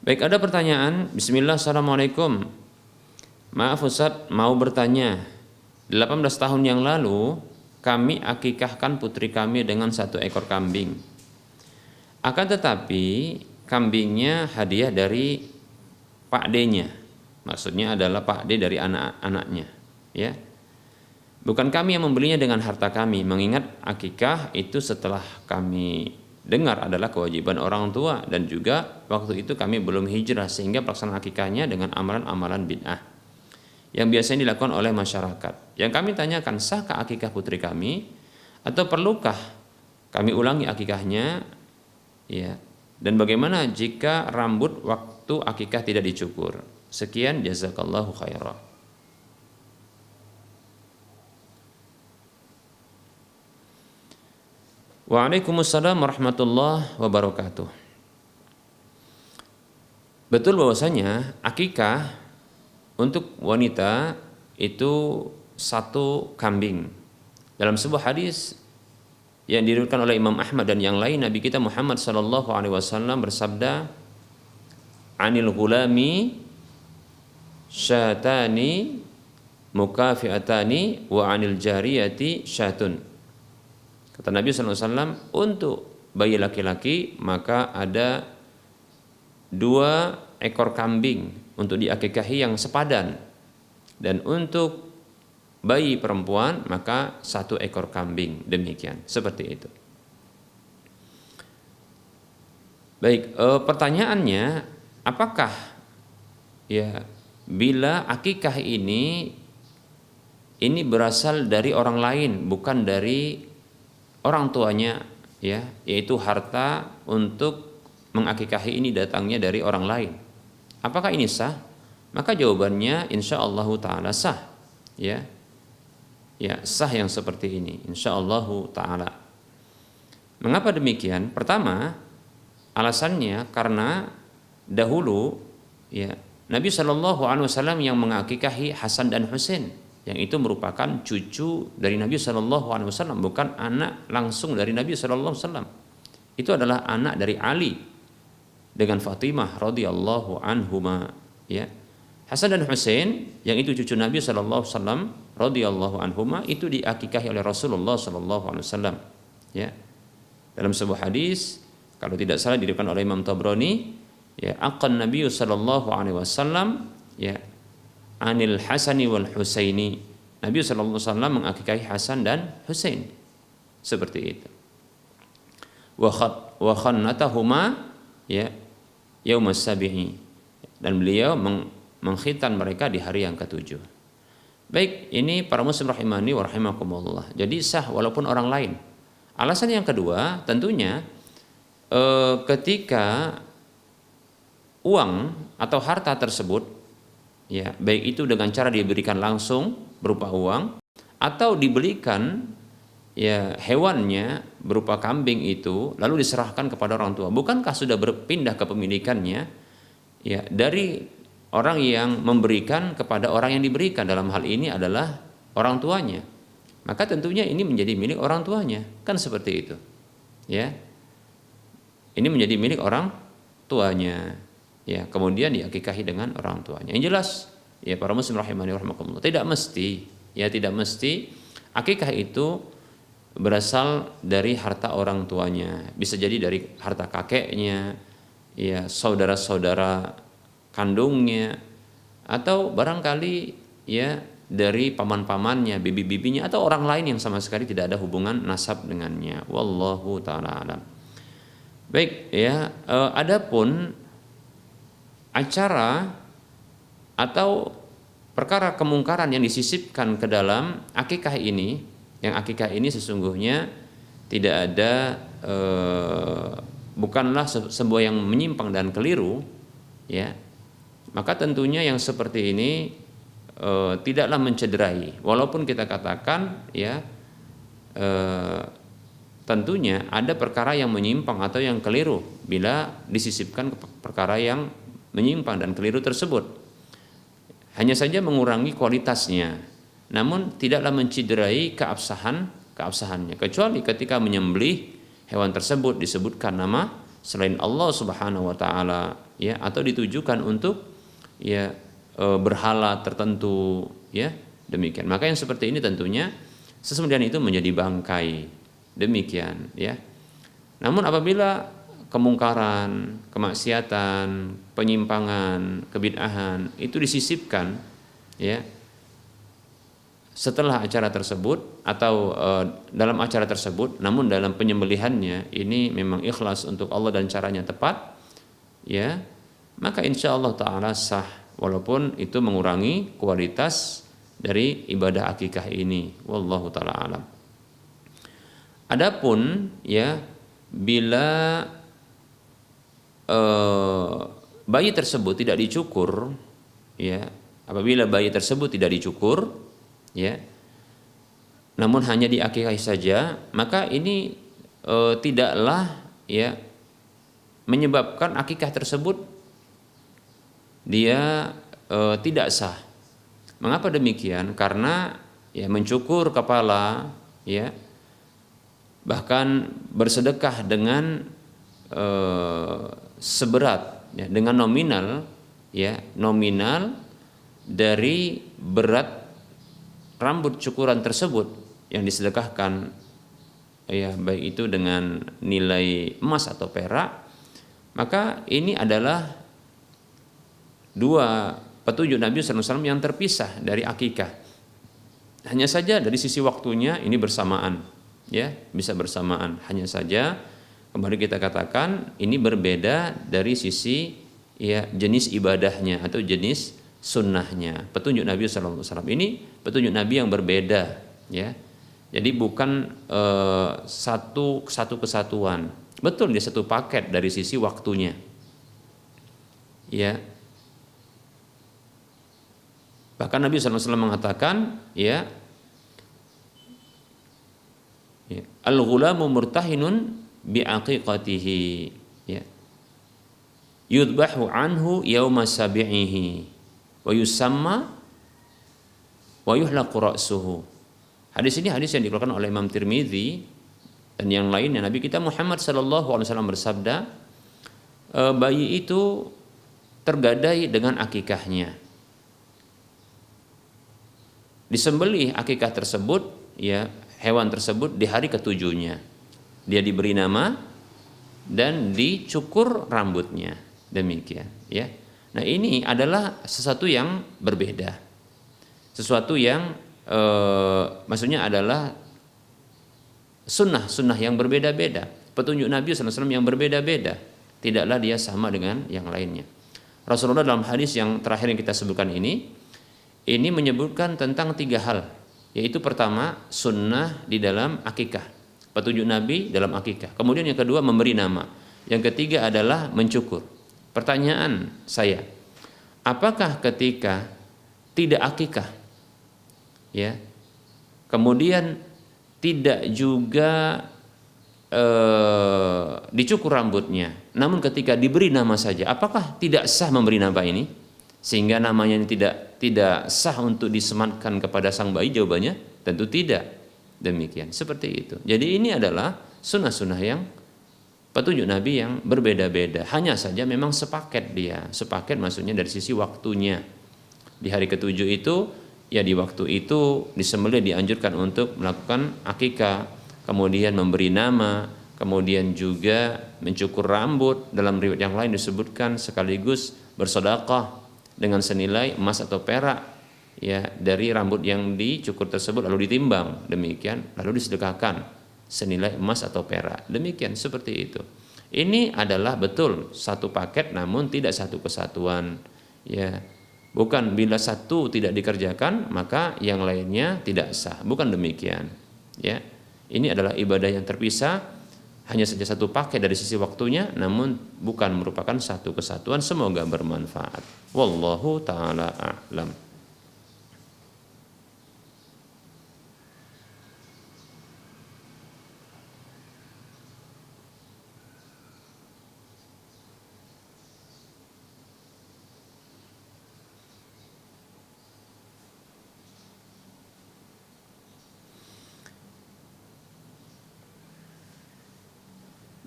Baik, ada pertanyaan. Bismillah, assalamualaikum. Maaf Ustaz, mau bertanya. 18 tahun yang lalu kami akikahkan putri kami dengan 1 ekor kambing. Akan tetapi kambingnya hadiah dari Pak D-nya. Maksudnya adalah Pak D dari anak-anaknya, ya. Bukan kami yang membelinya dengan harta kami, mengingat akikah itu setelah kami dengar adalah kewajiban orang tua, dan juga waktu itu kami belum hijrah, sehingga pelaksanaan akikahnya dengan amalan-amalan bid'ah yang biasanya dilakukan oleh masyarakat. Yang kami tanyakan, sahkah akikah putri kami atau perlukah kami ulangi akikahnya, ya, dan bagaimana jika rambut waktu akikah tidak dicukur? Sekian, jazakallahu khairan. Waalaikumsalam warahmatullahi wabarakatuh. Betul bahwasanya akikah untuk wanita itu 1 kambing. Dalam sebuah hadis yang diriwayatkan oleh Imam Ahmad dan yang lain, Nabi kita Muhammad sallallahu alaihi wasallam bersabda, "Anil ghulami syatani mukafi'atani wa anil jariyati syatun." Kata Nabi SAW, untuk bayi laki-laki maka ada 2 ekor kambing untuk diakikahi yang sepadan, dan untuk bayi perempuan maka 1 ekor kambing, demikian, seperti itu. Baik, pertanyaannya, apakah ya bila akikah ini berasal dari orang lain, bukan dari orang tuanya, ya, yaitu harta untuk mengakikahi ini datangnya dari orang lain. Apakah ini sah? Maka jawabannya insyaallah taala sah, ya. Ya, sah yang seperti ini insyaallah taala. Mengapa demikian? Pertama, alasannya karena dahulu ya Nabi SAW yang mengakikahi Hasan dan Husain, yang itu merupakan cucu dari Nabi SAW, bukan anak langsung dari Nabi SAW. Itu adalah anak dari Ali dengan Fatimah radhiyallahu anhuma, ya. Hasan dan Husain yang itu cucu Nabi SAW radhiyallahu anhuma itu diakikahi oleh Rasulullah SAW, ya. Dalam sebuah hadis, kalau tidak salah diriwayatkan oleh Imam Tabrani, ya, aqan Nabi sallallahu alaihi wasallam, ya, anil Hasani wal Husaini. Nabi sallallahu alaihi wasallam mengakikahi Hasan dan Husain. Seperti itu. Wa khannatahuma, ya, yaumas sabi'i. Dan beliau mengkhitan mereka di hari yang ke-7. Baik, ini para muslim rahimani wa rahimakumullah. Jadi sah walaupun orang lain. Alasan yang kedua, tentunya ketika uang atau harta tersebut, ya, baik itu dengan cara diberikan langsung berupa uang atau dibelikan, ya, hewannya berupa kambing itu lalu diserahkan kepada orang tua, bukankah sudah berpindah kepemilikannya, ya, dari orang yang memberikan kepada orang yang diberikan, dalam hal ini adalah orang tuanya. Maka tentunya ini menjadi milik orang tuanya, kan seperti itu, ya. Ini menjadi milik orang tuanya, ya, kemudian diakikahi dengan orang tuanya. Yang jelas, ya, para muslim rahimani rahimakumullah, tidak mesti, ya, tidak mesti akikah itu berasal dari harta orang tuanya. Bisa jadi dari harta kakeknya, ya, saudara-saudara kandungnya, atau barangkali, ya, dari paman-pamannya, bibi-bibinya, atau orang lain yang sama sekali tidak ada hubungan nasab dengannya. Wallahu taala alam. Baik, ya, adapun acara atau perkara kemungkaran yang disisipkan ke dalam akikah ini, yang akikah ini sesungguhnya tidak ada, bukanlah sebuah yang menyimpang dan keliru, ya, maka tentunya yang seperti ini tidaklah mencederai, walaupun kita katakan, ya, tentunya ada perkara yang menyimpang atau yang keliru bila disisipkan perkara yang menyimpang dan keliru tersebut. Hanya saja mengurangi kualitasnya, namun tidaklah mencederai keabsahannya, kecuali ketika menyembelih hewan tersebut disebutkan nama selain Allah Subhanahu wa taala, ya, atau ditujukan untuk, ya, berhala tertentu, ya, demikian. Maka yang seperti ini tentunya sesungguhnya itu menjadi bangkai, demikian, ya. Namun apabila kemungkaran, kemaksiatan, penyimpangan, kebid'ahan itu disisipkan, ya, setelah acara tersebut atau dalam acara tersebut, namun dalam penyembelihannya ini memang ikhlas untuk Allah dan caranya tepat, ya, maka insyaallah taala sah, walaupun itu mengurangi kualitas dari ibadah akikah ini. Wallahu taala alam. Adapun, ya, bila bayi tersebut tidak dicukur, ya, apabila bayi tersebut tidak dicukur, ya, namun hanya diakikahi saja, maka ini tidaklah, ya, menyebabkan akikah tersebut dia tidak sah. Mengapa demikian? Karena, ya, mencukur kepala, ya, bahkan bersedekah dengan seberat, ya, dengan nominal, ya, nominal dari berat rambut cukuran tersebut yang disedekahkan ya baik itu dengan nilai emas atau perak, maka ini adalah dua petunjuk Nabi SAW yang terpisah dari akikah. Hanya saja dari sisi waktunya ini bersamaan, ya bisa bersamaan. Hanya saja kembali kita katakan ini berbeda dari sisi ya jenis ibadahnya atau jenis sunnahnya. Petunjuk Nabi SAW ini petunjuk Nabi yang berbeda, ya. Jadi bukan satu kesatuan. Betul dia satu paket dari sisi waktunya, ya. Bahkan Nabi SAW mengatakan, ya, al-ghulamu murtahinun bi'aqiqatihi, ya, yudbahu anhu yawma sabi'ihi wa yusamma wa yuhlaqu ra'suhu. Hadis ini hadis yang dikeluarkan oleh Imam Tirmidzi dan yang lainnya. Nabi kita Muhammad sallallahu alaihi wasallam bersabda, bayi itu tergadai dengan akikahnya. Disembelih akikah tersebut, ya, hewan tersebut di hari ketujuhnya. Dia diberi nama dan dicukur rambutnya. Demikian, ya. Nah, ini adalah sesuatu yang berbeda. Sesuatu yang maksudnya adalah sunnah yang berbeda-beda, petunjuk Nabi SAW yang berbeda-beda, tidaklah dia sama dengan yang lainnya. Rasulullah dalam hadis yang terakhir yang kita sebutkan ini menyebutkan tentang 3 hal, yaitu pertama sunnah di dalam akikah, petunjuk Nabi dalam akikah. Kemudian yang kedua memberi nama, yang ketiga adalah mencukur. Pertanyaan saya, apakah ketika tidak akikah, ya, kemudian tidak juga dicukur rambutnya, namun ketika diberi nama saja, apakah tidak sah memberi nama ini sehingga namanya ini tidak sah untuk disematkan kepada sang bayi? Jawabannya tentu tidak. Demikian, seperti itu. Jadi ini adalah sunnah-sunnah yang petunjuk Nabi yang berbeda-beda. Hanya saja memang sepaket maksudnya dari sisi waktunya. Di hari ketujuh itu, ya di waktu itu disembelih dianjurkan untuk melakukan akikah, kemudian memberi nama, kemudian juga mencukur rambut. Dalam riwayat yang lain disebutkan sekaligus bersedekah dengan senilai emas atau perak, ya, dari rambut yang dicukur tersebut lalu ditimbang, demikian lalu disedekahkan senilai emas atau perak. Demikian, seperti itu. Ini adalah betul satu paket namun tidak satu kesatuan, ya. Bukan bila satu tidak dikerjakan maka yang lainnya tidak sah. Bukan demikian, ya. Ini adalah ibadah yang terpisah, hanya saja satu paket dari sisi waktunya, namun bukan merupakan satu kesatuan. Semoga bermanfaat. Wallahu taala a'lam.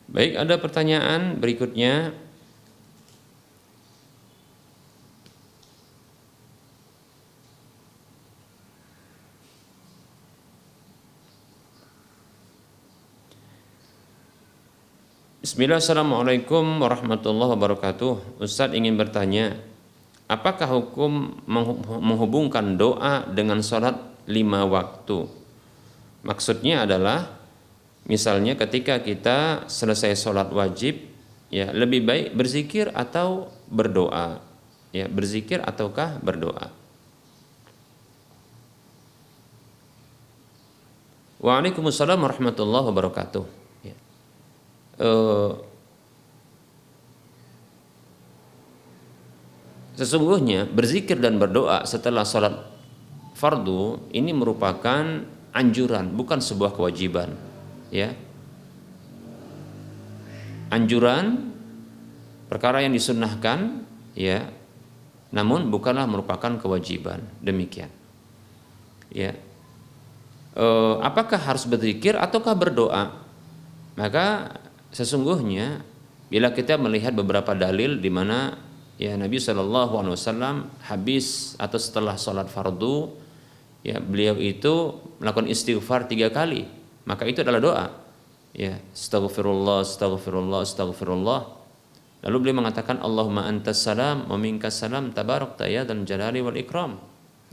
Baik, ada pertanyaan berikutnya. Bismillah, assalamualaikum warahmatullahi wabarakatuh. Ustadz ingin bertanya, apakah hukum menghubungkan doa dengan sholat 5 waktu? Maksudnya adalah misalnya ketika kita selesai sholat wajib, ya, lebih baik berzikir atau berdoa, ya, berzikir ataukah berdoa. Waalaikumsalam warahmatullahi wabarakatuh. Ya. Sesungguhnya berzikir dan berdoa setelah sholat fardu ini merupakan anjuran, bukan sebuah kewajiban. Ya, anjuran, perkara yang disunnahkan, ya, namun bukanlah merupakan kewajiban. Demikian, ya. Apakah harus berzikir ataukah berdoa? Maka sesungguhnya bila kita melihat beberapa dalil di mana, ya, Nabi SAW habis atau setelah sholat fardu, ya, beliau itu melakukan istighfar 3 kali. Maka itu adalah doa. ya, astaghfirullah, astaghfirullah, astaghfirullah. Lalu beliau mengatakan Allahumma antas salam wa minkas salam tabarakta ya dzal jalali wal ikram.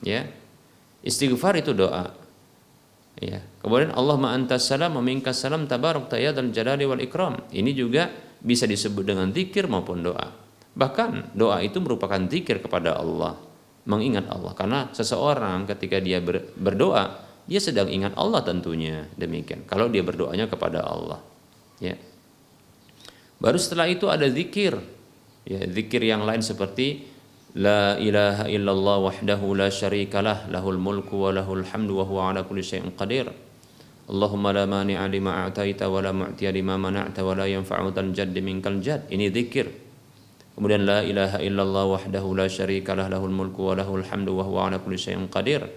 Ya. Istighfar itu doa. Ya. Kemudian Allahumma antas salam wa minkas salam tabarakta ya dzal jalali wal ikram. Ini juga bisa disebut dengan zikir maupun doa. Bahkan doa itu merupakan zikir kepada Allah, mengingat Allah. Karena seseorang ketika dia berdoa, dia sedang ingat Allah tentunya, demikian. Kalau dia berdoanya kepada Allah, ya. Baru setelah itu ada zikir, ya, zikir yang lain seperti la ilaha illallah wahdahu la syarikalah lahul mulku wa lahul hamdu wa huwa ala kulli syai'in qadir. Allahumma la mani'a lima a'taita wa la mu'tiya lima mana'ta wa la yanfa'u dzal jaddi minkal jadd. Ini zikir. Kemudian la ilaha illallah wahdahu la syarikalah lahul mulku wa lahul hamdu wa huwa ala kulli syai'in qadir.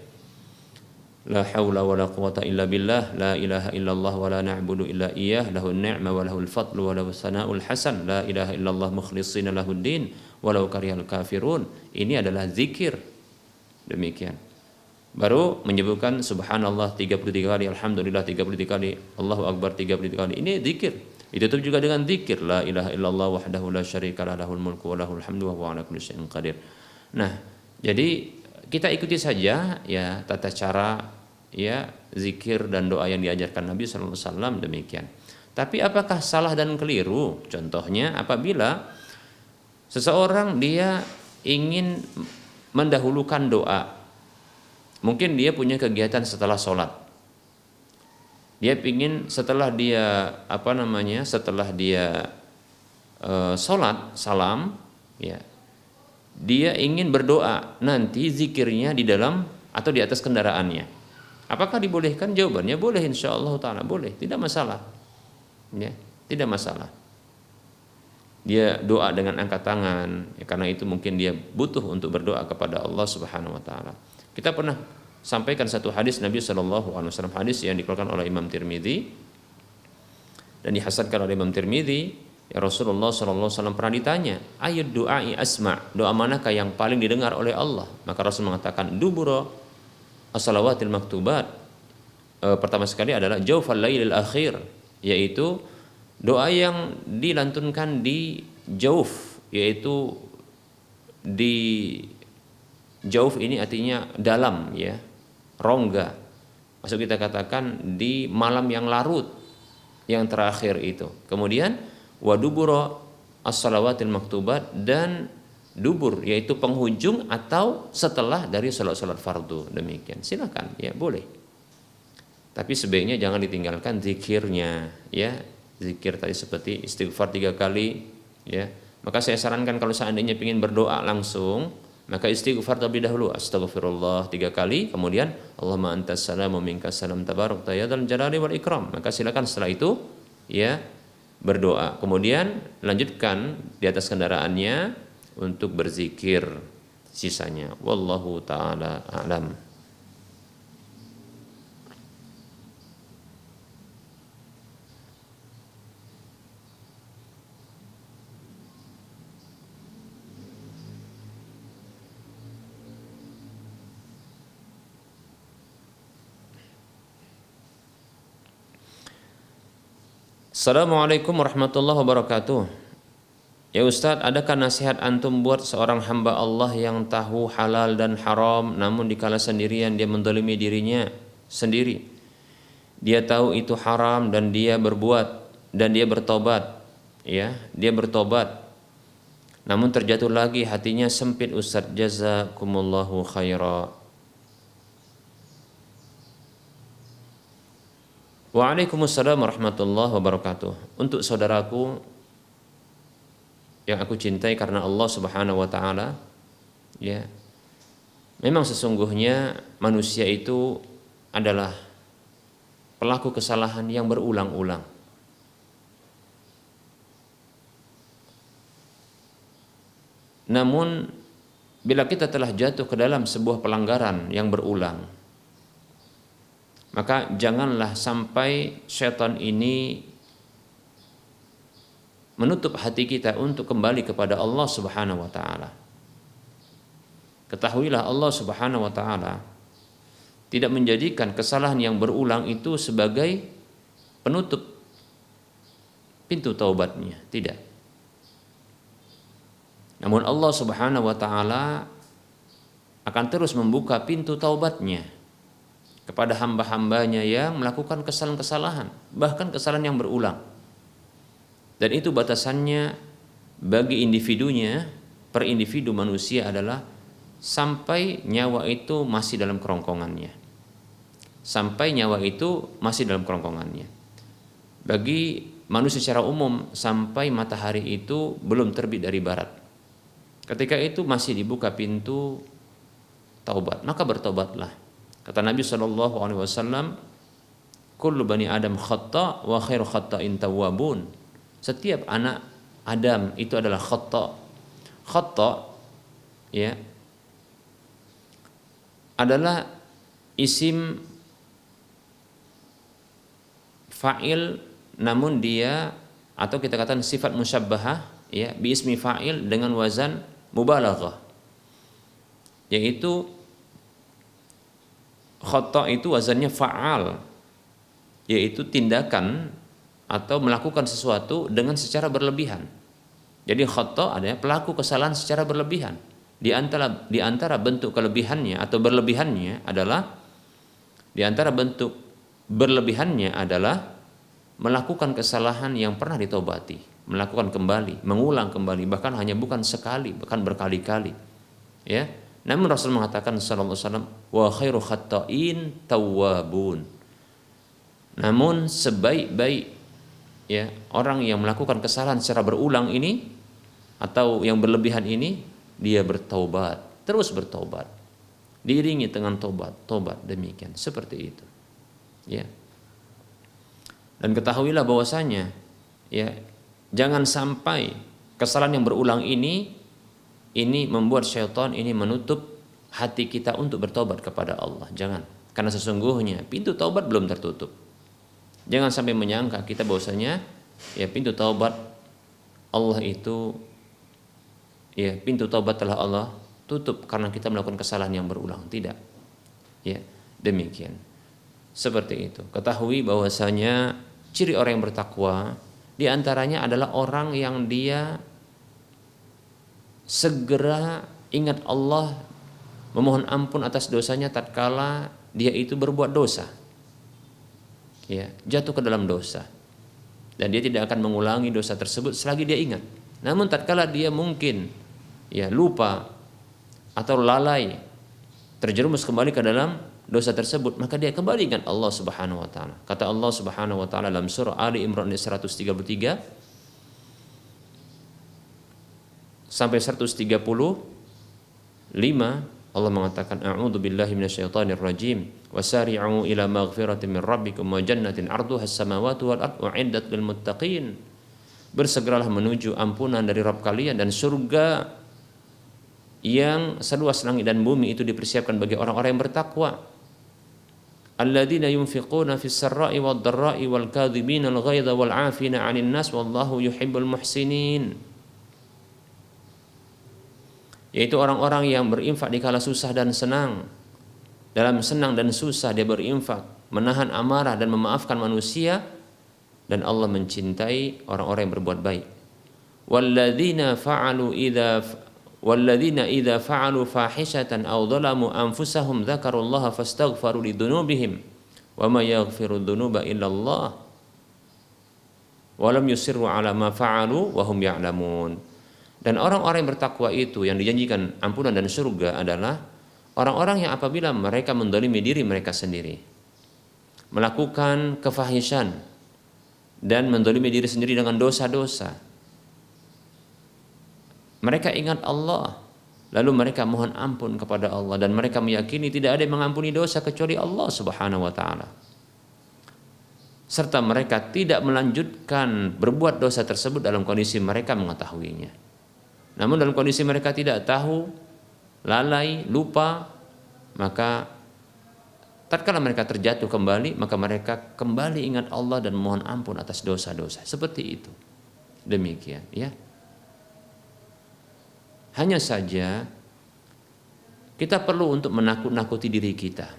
La haula wa la quwata illa billah, la ilaha illallah wa la na'budu illa iyyah, lahun ni'ma wa lahul fadlu wa lahus sana'ul hasan, la ilaha illallah mukhlishina lahuddin walau karihal kafirun. Ini adalah zikir. Demikian. Baru menyebutkan subhanallah 33 kali, alhamdulillah 33 kali, Allahu akbar 33 kali. Ini zikir. Ditutup juga dengan zikir la ilaha illallah wahdahu la syarikalah lahul mulku wa lahul hamdu wa huwa ala kulli syai'in qadir. Nah, jadi kita ikuti saja ya tata cara ya zikir dan doa yang diajarkan Nabi sallallahu alaihi wasallam, demikian. Tapi apakah salah dan keliru? Contohnya apabila seseorang dia ingin mendahulukan doa. Mungkin dia punya kegiatan setelah sholat. Dia ingin setelah dia setelah dia sholat salam, ya, dia ingin berdoa nanti zikirnya di dalam atau di atas kendaraannya. Apakah dibolehkan? Jawabannya boleh, insyaallah taala boleh, tidak masalah. Ya, tidak masalah. Dia doa dengan angkat tangan, ya, karena itu mungkin dia butuh untuk berdoa kepada Allah Subhanahu wa taala. Kita pernah sampaikan satu hadis Nabi sallallahu alaihi wasallam, hadis yang dikeluarkan oleh Imam Tirmidzi dan dihasankan oleh Imam Tirmidzi. Ya, Rasulullah sallallahu alaihi wasallam pernah ditanya, "Ayyud du'ai asma'?" Doa manakah yang paling didengar oleh Allah? Maka Rasul mengatakan, "Dubura as-salawatil maktubat." Pertama sekali adalah jaufal lailil akhir, yaitu doa yang dilantunkan di jauf, yaitu di jauf ini artinya dalam, ya, rongga. Maksud kita katakan di malam yang larut, yang terakhir itu. Kemudian wadubura as-salawatil maktubat, dan dubur yaitu penghujung atau setelah dari salat-salat fardu, demikian. Silakan, ya, boleh. Tapi sebaiknya jangan ditinggalkan zikirnya, ya. Zikir tadi seperti istighfar 3 kali, ya. Maka saya sarankan kalau seandainya ingin berdoa langsung, maka istighfar terlebih dahulu, astaghfirullah 3 kali, kemudian Allahumma antas salam wa minkas salam tabarakta ya dzal jalali wal ikram. Maka silakan setelah itu, ya, berdoa. Kemudian lanjutkan di atas kendaraannya untuk berzikir sisanya. Wallahu taala a'lam. Assalamualaikum warahmatullahi wabarakatuh. Ya Ustadz, adakah nasihat antum buat seorang hamba Allah yang tahu halal dan haram, namun dikala sendirian dia mendolimi dirinya sendiri? Dia tahu itu haram dan dia berbuat dan dia bertobat, ya, dia bertobat. Namun terjatuh lagi, hatinya sempit Ustadz, jazakumullahu khaira. Waalaikumsalam warahmatullahi wabarakatuh. Untuk saudaraku yang aku cintai karena Allah Subhanahu wa taala, ya. Memang sesungguhnya manusia itu adalah pelaku kesalahan yang berulang-ulang. Namun bila kita telah jatuh ke dalam sebuah pelanggaran yang berulang, maka janganlah sampai syaitan ini menutup hati kita untuk kembali kepada Allah Subhanahu wa taala. Ketahuilah Allah Subhanahu wa taala tidak menjadikan kesalahan yang berulang itu sebagai penutup pintu taubatnya, tidak. Namun Allah Subhanahu wa taala akan terus membuka pintu taubatnya kepada hamba-hambanya yang melakukan kesalahan-kesalahan, bahkan kesalahan yang berulang. Dan itu batasannya bagi individunya, per individu manusia adalah sampai nyawa itu masih dalam kerongkongannya. Sampai nyawa itu masih dalam kerongkongannya. Bagi manusia secara umum sampai matahari itu belum terbit dari barat. Ketika itu masih dibuka pintu taubat, maka bertobatlah. Kata Nabi SAW, kullu bani Adam khata' wa khairu khata'in tawwabun. Setiap anak Adam itu adalah khata'. Khata' ya adalah isim fa'il, namun dia atau kita katakan sifat musyabbahah ya bi ismi fa'il dengan wazan mubalaghah, yaitu khata' itu wazannya fa'al, yaitu tindakan atau melakukan sesuatu dengan secara berlebihan. Jadi khata' adalah pelaku kesalahan secara berlebihan. Di antara bentuk kelebihannya atau berlebihannya adalah melakukan kesalahan yang pernah ditobati, melakukan kembali, mengulang kembali, bahkan hanya bukan sekali, bahkan berkali-kali. Ya. Namun Rasul mengatakan sallallahu alaihi wasallam, wa khairu khatta'in tawwabun. Namun sebaik-baik ya orang yang melakukan kesalahan secara berulang ini atau yang berlebihan ini, dia bertaubat, terus bertaubat, diiringi dengan tobat demikian, seperti itu. Ya. Dan ketahuilah bahwasanya ya jangan sampai kesalahan yang berulang ini membuat syaitan ini menutup hati kita untuk bertobat kepada Allah. Jangan, karena sesungguhnya pintu taubat belum tertutup. Jangan sampai menyangka kita bahwasanya ya pintu taubat Allah itu ya pintu taubat telah Allah tutup karena kita melakukan kesalahan yang berulang. Tidak. Ya, demikian. Seperti itu. Ketahui bahwasanya ciri orang yang bertakwa di antaranya adalah orang yang dia segera ingat Allah, memohon ampun atas dosanya tatkala dia itu berbuat dosa. Ya, jatuh ke dalam dosa. Dan dia tidak akan mengulangi dosa tersebut selagi dia ingat. Namun tatkala dia mungkin ya lupa atau lalai terjerumus kembali ke dalam dosa tersebut, maka dia kembali ingat Allah Subhanahu wa taala. Kata Allah Subhanahu wa taala dalam surah Ali Imran 133 sampai 135, Allah mengatakan a'udzu billahi minasyaitonir rajim wasari'u ila maghfiratin min rabbikum wa jannatin 'arduha as-samawati wal ardu u'iddat lil muttaqin. Bersegeralah menuju ampunan dari Rabb kalian dan surga yang seluas langit dan bumi itu dipersiapkan bagi orang-orang yang bertakwa. Alladzina yunfiquna fis sarra'i wad dharra'i wal kadhibina al ghaidha wal 'afina 'anil nas wallahu yuhibbul muhsinin. Yaitu orang-orang yang berinfak di kala susah dan senang. Dalam senang dan susah dia berinfak, menahan amarah dan memaafkan manusia, dan Allah mencintai orang-orang yang berbuat baik. Walladzina idza fa'alu fahishatan aw dhalamu anfusahum dzakarullaha fastaghfaru lidzunubihim wa may yaghfiru dzunuba illallah wa lam yusirru 'ala ma fa'alu wa hum ya'lamun. Dan orang-orang yang bertakwa itu yang dijanjikan ampunan dan surga adalah orang-orang yang apabila mereka mendolimi diri mereka sendiri, melakukan kefahisan dan mendolimi diri sendiri dengan dosa-dosa, mereka ingat Allah, lalu mereka mohon ampun kepada Allah, dan mereka meyakini tidak ada yang mengampuni dosa kecuali Allah Subhanahu wa taala. Serta mereka tidak melanjutkan berbuat dosa tersebut dalam kondisi mereka mengetahuinya. Namun dalam kondisi mereka tidak tahu, lalai, lupa, maka tatkala mereka terjatuh kembali, maka mereka kembali ingat Allah dan mohon ampun atas dosa-dosa. Seperti itu. Demikian, ya. Hanya saja kita perlu untuk menakut-nakuti diri kita.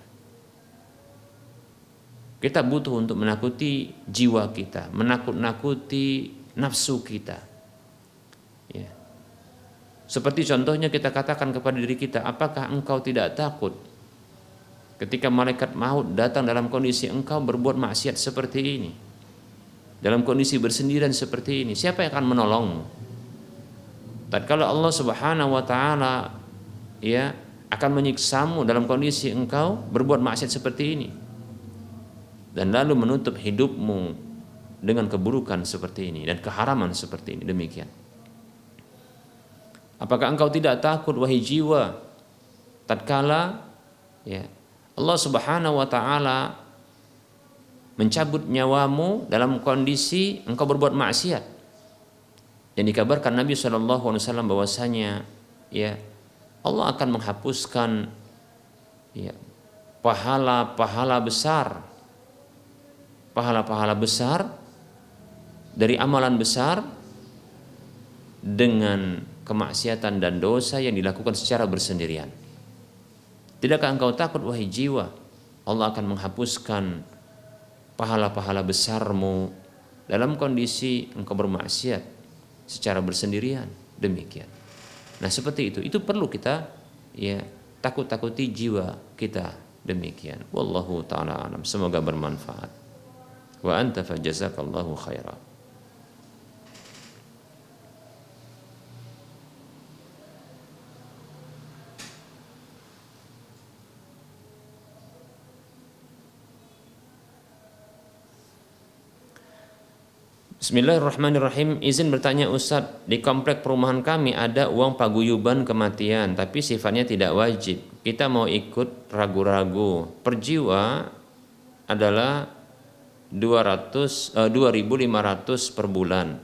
Kita butuh untuk menakuti jiwa kita, menakut-nakuti nafsu kita. Ya. Seperti contohnya kita katakan kepada diri kita, apakah engkau tidak takut ketika malaikat maut datang dalam kondisi engkau berbuat maksiat seperti ini, dalam kondisi bersendirian seperti ini, siapa yang akan menolongmu? Tatkala Allah Subhanahu wa taala ya akan menyiksamu dalam kondisi engkau berbuat maksiat seperti ini dan lalu menutup hidupmu dengan keburukan seperti ini dan keharaman seperti ini. Demikian. Apakah engkau tidak takut wahai jiwa tatkala ya Allah Subhanahu wa taala mencabut nyawamu dalam kondisi engkau berbuat maksiat? Dan dikabarkan Nabi SAW bahwasanya ya Allah akan menghapuskan ya pahala-pahala besar dari amalan besar dengan kemaksiatan dan dosa yang dilakukan secara bersendirian. Tidakkah engkau takut wahai jiwa, Allah akan menghapuskan pahala-pahala besarmu dalam kondisi engkau bermaksiat secara bersendirian? Demikian. Nah, seperti itu perlu kita ya takut-takuti jiwa kita. Demikian. Wallahu taala alam. Semoga bermanfaat. Wa anta fajazakallahu khairan. Bismillahirrahmanirrahim. Izin bertanya Ustadz, di komplek perumahan kami ada uang paguyuban kematian, tapi sifatnya tidak wajib. Kita mau ikut ragu-ragu. Per jiwa adalah 2.500 per bulan.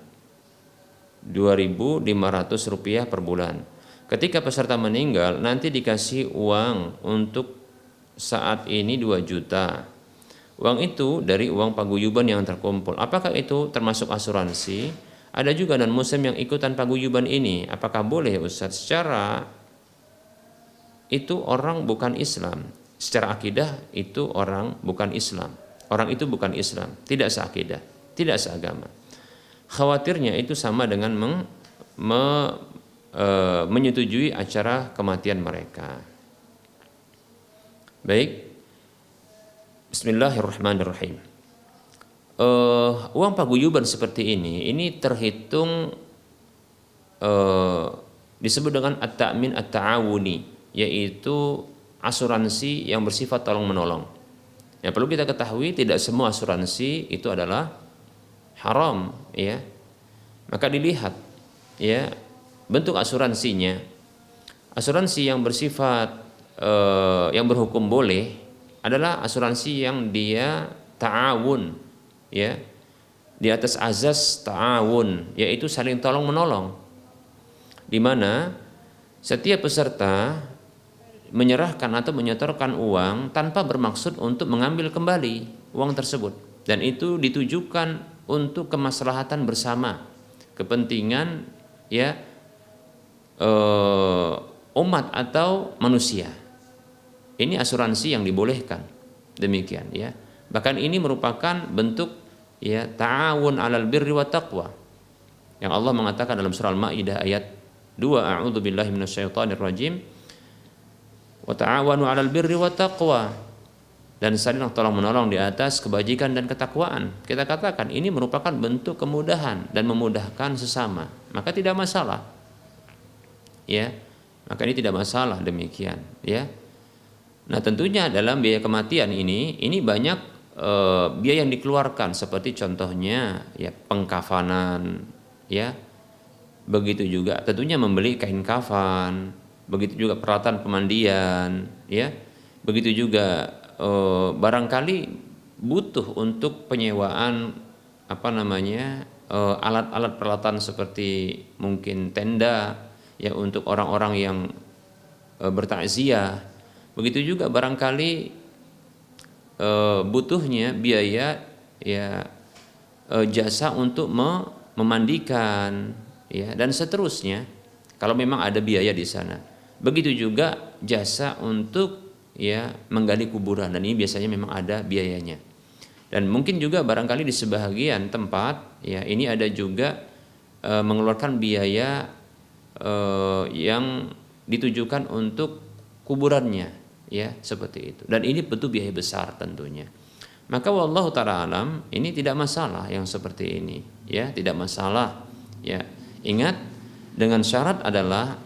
2.500 rupiah per bulan. Ketika peserta meninggal, nanti dikasih uang untuk saat ini 2 juta. Uang itu dari uang paguyuban yang terkumpul. Apakah itu termasuk asuransi? Ada juga non-muslim yang ikutan paguyuban ini. Apakah boleh Ustaz? Secara itu orang bukan Islam. Secara akidah itu orang bukan Islam. Orang itu bukan Islam, tidak seakidah, tidak seagama. Khawatirnya itu sama dengan menyetujui acara kematian mereka. Baik. Bismillahirrahmanirrahim. Uang paguyuban seperti ini terhitung disebut dengan at-ta'min at-ta'awuni, yaitu asuransi yang bersifat tolong menolong. Yang perlu kita ketahui, tidak semua asuransi itu adalah haram, ya. Maka dilihat ya bentuk asuransinya. Asuransi yang bersifat yang berhukum boleh adalah asuransi yang dia ta'awun, ya, di atas azas ta'awun, yaitu saling tolong menolong, di mana setiap peserta menyerahkan atau menyetorkan uang tanpa bermaksud untuk mengambil kembali uang tersebut, dan itu ditujukan untuk kemaslahatan bersama, kepentingan ya umat atau manusia. Ini asuransi yang dibolehkan. Demikian ya. Bahkan ini merupakan bentuk ya ta'awun 'alal birri wa taqwa. Yang Allah mengatakan dalam surah Al-Maidah ayat 2, a'udzubillahi minasyaitonir rajim. Wa ta'awanu 'alal birri wa taqwa. Dan saling tolong menolong di atas kebajikan dan ketakwaan. Kita katakan ini merupakan bentuk kemudahan dan memudahkan sesama. Maka tidak masalah. Ya. Maka ini tidak masalah, demikian ya. Nah, tentunya dalam biaya kematian ini banyak biaya yang dikeluarkan, seperti contohnya ya pengkafanan, ya. Begitu juga tentunya membeli kain kafan, begitu juga peralatan pemandian, ya. Begitu juga barangkali butuh untuk penyewaan alat-alat peralatan seperti mungkin tenda ya untuk orang-orang yang bertakziah. Begitu juga barangkali butuhnya biaya ya jasa untuk memandikan ya dan seterusnya kalau memang ada biaya di sana. Begitu juga jasa untuk ya menggali kuburan, dan ini biasanya memang ada biayanya. Dan mungkin juga barangkali di sebahagian tempat ya ini ada juga mengeluarkan biaya yang ditujukan untuk kuburannya ya seperti itu. Dan ini betul biaya besar tentunya. Maka wallahu taala alam ini tidak masalah yang seperti ini ya, tidak masalah ya. Ingat dengan syarat adalah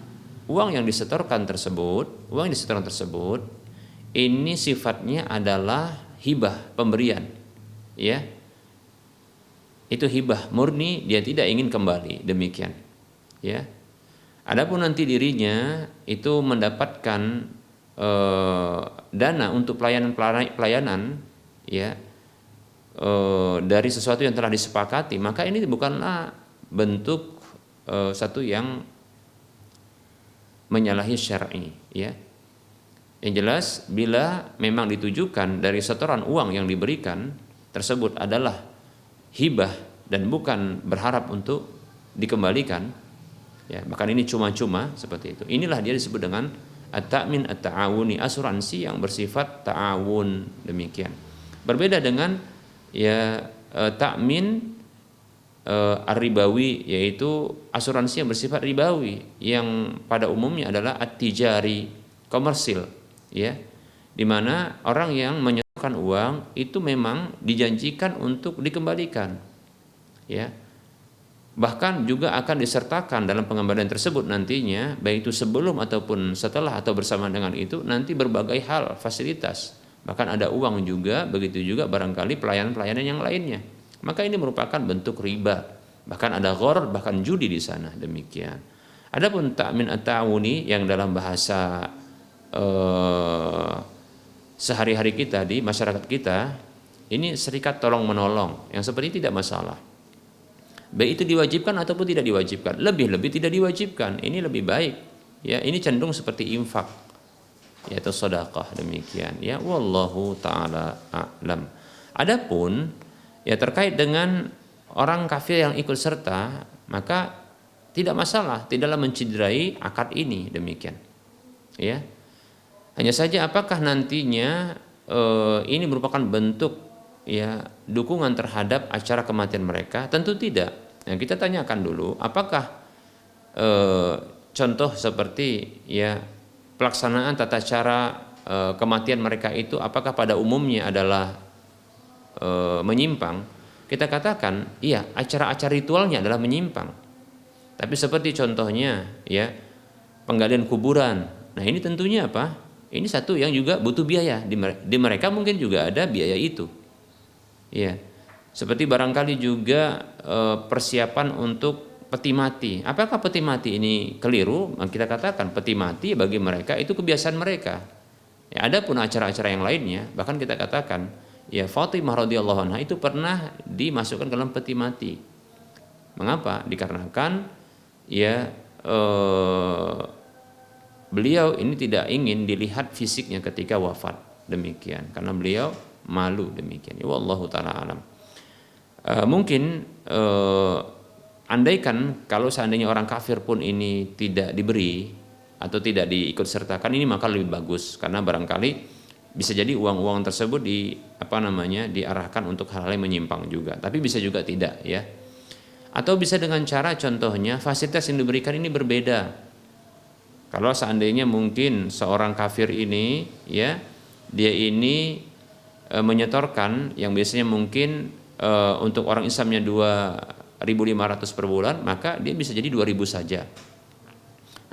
uang yang disetorkan tersebut ini sifatnya adalah hibah, pemberian ya. Itu hibah murni, dia tidak ingin kembali, demikian ya. Adapun nanti dirinya itu mendapatkan dana untuk pelayanan ya dari sesuatu yang telah disepakati, maka ini bukanlah bentuk satu yang menyalahi syar'i ya. Yang jelas bila memang ditujukan dari setoran uang yang diberikan tersebut adalah hibah dan bukan berharap untuk dikembalikan ya, bahkan ini cuma-cuma seperti itu. Inilah dia disebut dengan at-ta'min at-ta'awuni, asuransi yang bersifat ta'awun, demikian. Berbeda dengan ya ta'min ar-ribawi, yaitu asuransi yang bersifat ribawi yang pada umumnya adalah at-tijari, komersil ya, di mana orang yang menyetorkan uang itu memang dijanjikan untuk dikembalikan ya. Bahkan juga akan disertakan dalam pengembalian tersebut nantinya, baik itu sebelum ataupun setelah atau bersama dengan itu nanti berbagai hal fasilitas, bahkan ada uang juga, begitu juga barangkali pelayanan-pelayanan yang lainnya. Maka ini merupakan bentuk riba, bahkan ada gharar, bahkan judi di sana, demikian. Adapun ta'min at-ta'awuni yang dalam bahasa sehari-hari kita di masyarakat kita, ini serikat tolong menolong yang seperti ini tidak masalah. Baik itu diwajibkan ataupun tidak diwajibkan, lebih-lebih tidak diwajibkan, ini lebih baik ya. Ini cenderung seperti infak yaitu sedekah, demikian ya. Wallahu taala a'lam. Adapun ya terkait dengan orang kafir yang ikut serta, maka tidak masalah, tidaklah mencederai akad ini, demikian ya. Hanya saja apakah nantinya ini merupakan bentuk ya dukungan terhadap acara kematian mereka? Tentu tidak. Nah, kita tanyakan dulu apakah contoh seperti ya pelaksanaan tata cara kematian mereka itu apakah pada umumnya adalah menyimpang? Kita katakan iya, acara-acara ritualnya adalah menyimpang. Tapi seperti contohnya ya penggalian kuburan. Nah, ini tentunya apa? Ini satu yang juga butuh biaya. Di mereka mungkin juga ada biaya itu. Ya, seperti barangkali juga persiapan untuk peti mati. Apakah peti mati ini keliru? Kita katakan peti mati bagi mereka itu kebiasaan mereka. Ya, ada pun acara-acara yang lainnya, bahkan kita katakan ya Fatimah radhiyallahu anha itu pernah dimasukkan ke dalam peti mati. Mengapa? Dikarenakan ya beliau ini tidak ingin dilihat fisiknya ketika wafat, demikian, karena beliau malu, demikian. Ya wallahu taala alam. Mungkin andaikan kalau seandainya orang kafir pun ini tidak diberi atau tidak diikut sertakan, ini maka lebih bagus, karena barangkali bisa jadi uang-uang tersebut diarahkan untuk hal-hal yang menyimpang juga, tapi bisa juga tidak ya. Atau bisa dengan cara contohnya fasilitas yang diberikan ini berbeda. Kalau seandainya mungkin seorang kafir ini ya dia ini menyetorkan yang biasanya mungkin untuk orang Islamnya 2.500 per bulan, maka dia bisa jadi 2.000 saja.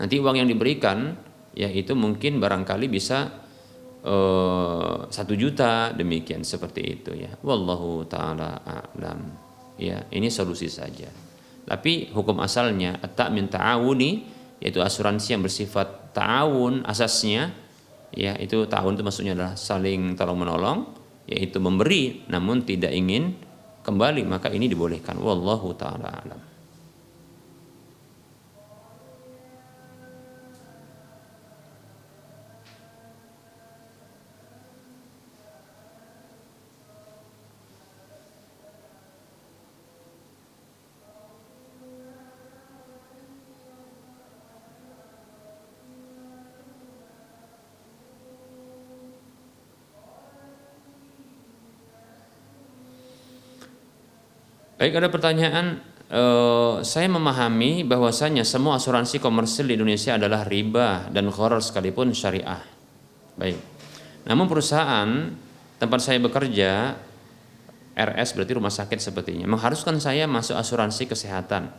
Nanti uang yang diberikan ya itu mungkin barangkali bisa 1 juta, demikian, seperti itu ya. Wallahu taala a'lam. Ya, ini solusi saja. Tapi hukum asalnya at-ta'min ta'awuni, yaitu asuransi yang bersifat ta'awun asasnya ya, itu ta'awun itu maksudnya adalah saling tolong menolong, yaitu memberi namun tidak ingin kembali, maka ini dibolehkan. Wallahu taala alam. Baik, ada pertanyaan. Saya memahami bahwasanya semua asuransi komersil di Indonesia adalah riba dan gharar sekalipun syariah. Baik. Namun perusahaan tempat saya bekerja, RS berarti rumah sakit sepertinya, mengharuskan saya masuk asuransi kesehatan.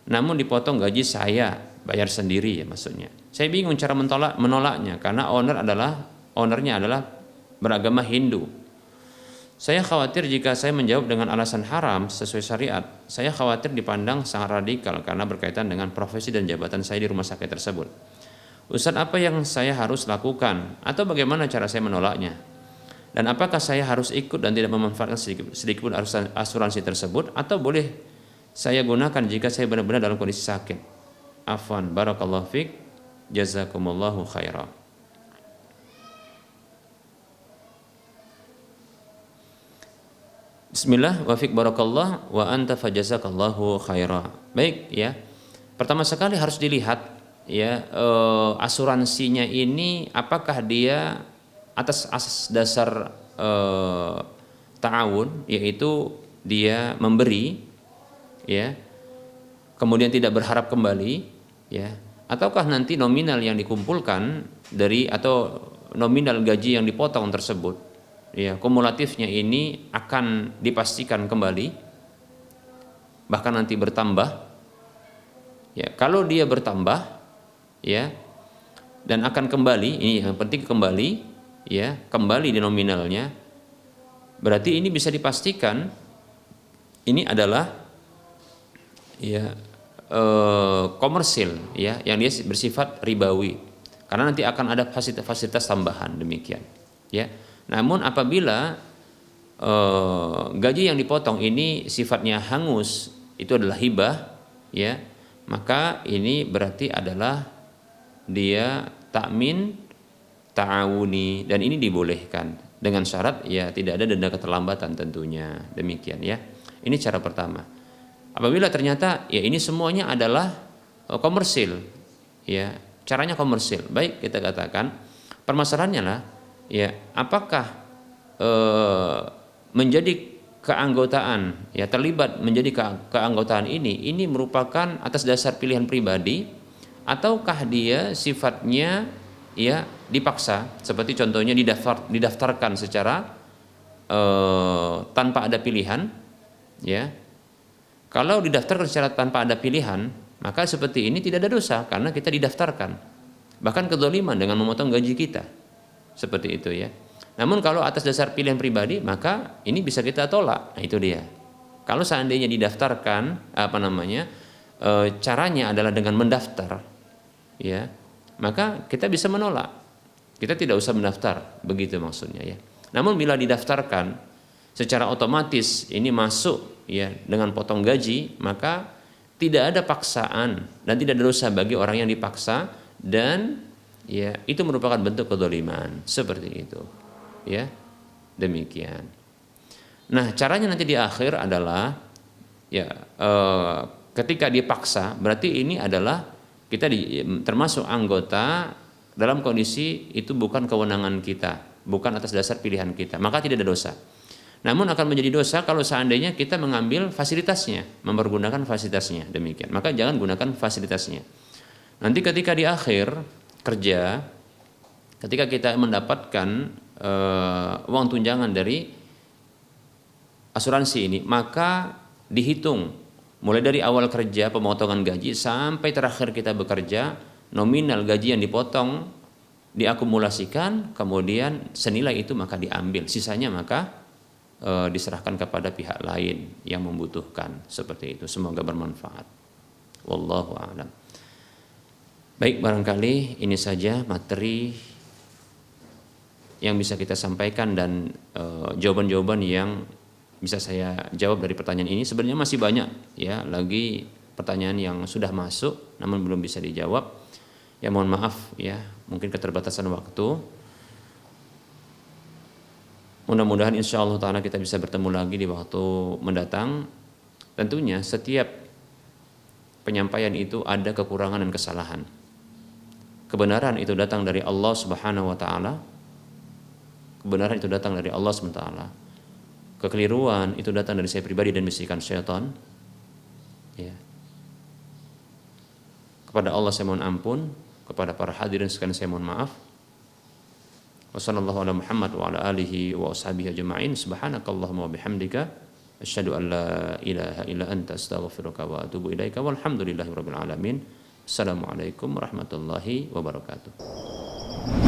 Namun dipotong gaji saya, bayar sendiri ya maksudnya. Saya bingung cara menolaknya karena ownernya adalah beragama Hindu. Saya khawatir jika saya menjawab dengan alasan haram sesuai syariat, saya khawatir dipandang sangat radikal karena berkaitan dengan profesi dan jabatan saya di rumah sakit tersebut. Ustaz, apa yang saya harus lakukan atau bagaimana cara saya menolaknya? Dan apakah saya harus ikut dan tidak memanfaatkan sedikit pun asuransi tersebut atau boleh saya gunakan jika saya benar-benar dalam kondisi sakit? Afwan, barakallahu fiik, jazakumullahu khairan. Bismillah, wa fiik barakallah wa anta fajazakallahu khaira. Baik ya. Pertama sekali harus dilihat ya asuransinya ini apakah dia atas asas dasar ta'awun, yaitu dia memberi ya, kemudian tidak berharap kembali ya, ataukah nanti nominal yang dikumpulkan dari atau nominal gaji yang dipotong tersebut ya, kumulatifnya ini akan dipastikan kembali bahkan nanti bertambah ya. Kalau dia bertambah ya dan akan kembali, ini yang penting kembali ya, kembali di nominalnya, berarti ini bisa dipastikan ini adalah ya komersil ya, yang dia bersifat ribawi karena nanti akan ada fasilitas tambahan demikian ya. Namun apabila gaji yang dipotong ini sifatnya hangus, itu adalah hibah ya, maka ini berarti adalah dia takmin ta'awuni dan ini dibolehkan dengan syarat ya tidak ada denda keterlambatan tentunya, demikian ya. Ini cara pertama. Apabila ternyata ya ini semuanya adalah komersil ya, caranya komersil, baik kita katakan permasalahannya lah ya, apakah menjadi keanggotaan ya, terlibat menjadi keanggotaan ini merupakan atas dasar pilihan pribadi ataukah dia sifatnya ya dipaksa, seperti contohnya didaftarkan secara tanpa ada pilihan ya. Kalau didaftarkan secara tanpa ada pilihan, maka seperti ini tidak ada dosa karena kita didaftarkan, bahkan kezaliman dengan memotong gaji kita, seperti itu ya. Namun kalau atas dasar pilihan pribadi, maka ini bisa kita tolak. Nah, itu dia. Kalau seandainya didaftarkan caranya adalah dengan mendaftar ya, maka kita bisa menolak. Kita tidak usah mendaftar, begitu maksudnya ya. Namun bila didaftarkan secara otomatis ini masuk ya dengan potong gaji, maka tidak ada paksaan dan tidak ada dosa bagi orang yang dipaksa, dan ya itu merupakan bentuk kezaliman, seperti itu ya, demikian. Nah, caranya nanti di akhir adalah ya ketika dipaksa berarti ini adalah kita termasuk anggota dalam kondisi itu bukan kewenangan kita, bukan atas dasar pilihan kita, maka tidak ada dosa. Namun akan menjadi dosa kalau seandainya kita mengambil fasilitasnya, mempergunakan fasilitasnya, demikian. Maka jangan gunakan fasilitasnya. Nanti ketika di akhir kerja, ketika kita mendapatkan uang tunjangan dari asuransi ini, maka dihitung mulai dari awal kerja pemotongan gaji sampai terakhir kita bekerja, nominal gaji yang dipotong diakumulasikan, kemudian senilai itu maka diambil, sisanya maka diserahkan kepada pihak lain yang membutuhkan, seperti itu. Semoga bermanfaat. Wallahu a'lam. Baik, barangkali ini saja materi yang bisa kita sampaikan dan jawaban-jawaban yang bisa saya jawab dari pertanyaan ini. Sebenarnya masih banyak ya lagi pertanyaan yang sudah masuk namun belum bisa dijawab. Ya mohon maaf ya, mungkin keterbatasan waktu. Mudah-mudahan insya Allah ta'ala kita bisa bertemu lagi di waktu mendatang. Tentunya setiap penyampaian itu ada kekurangan dan kesalahan. Kebenaran itu datang dari Allah Subhanahu wa ta'ala. Kebenaran itu datang dari Allah Subhanahu wa ta'ala. kekeliruan itu datang dari saya pribadi dan bisikan syaitan, ya, kepada Allah saya mohon ampun, kepada para hadirin sekalian saya mohon maaf. Wassallallahu ala Muhammad wa ala alihi wa ashabihi ajma'in. Subhanakallahumma wa bihamdika asyhadu an la ilaha illa anta astaghfiruka wa atubu ilaika walhamdulillahi rabbil alamin. Assalamualaikum warahmatullahi wabarakatuh.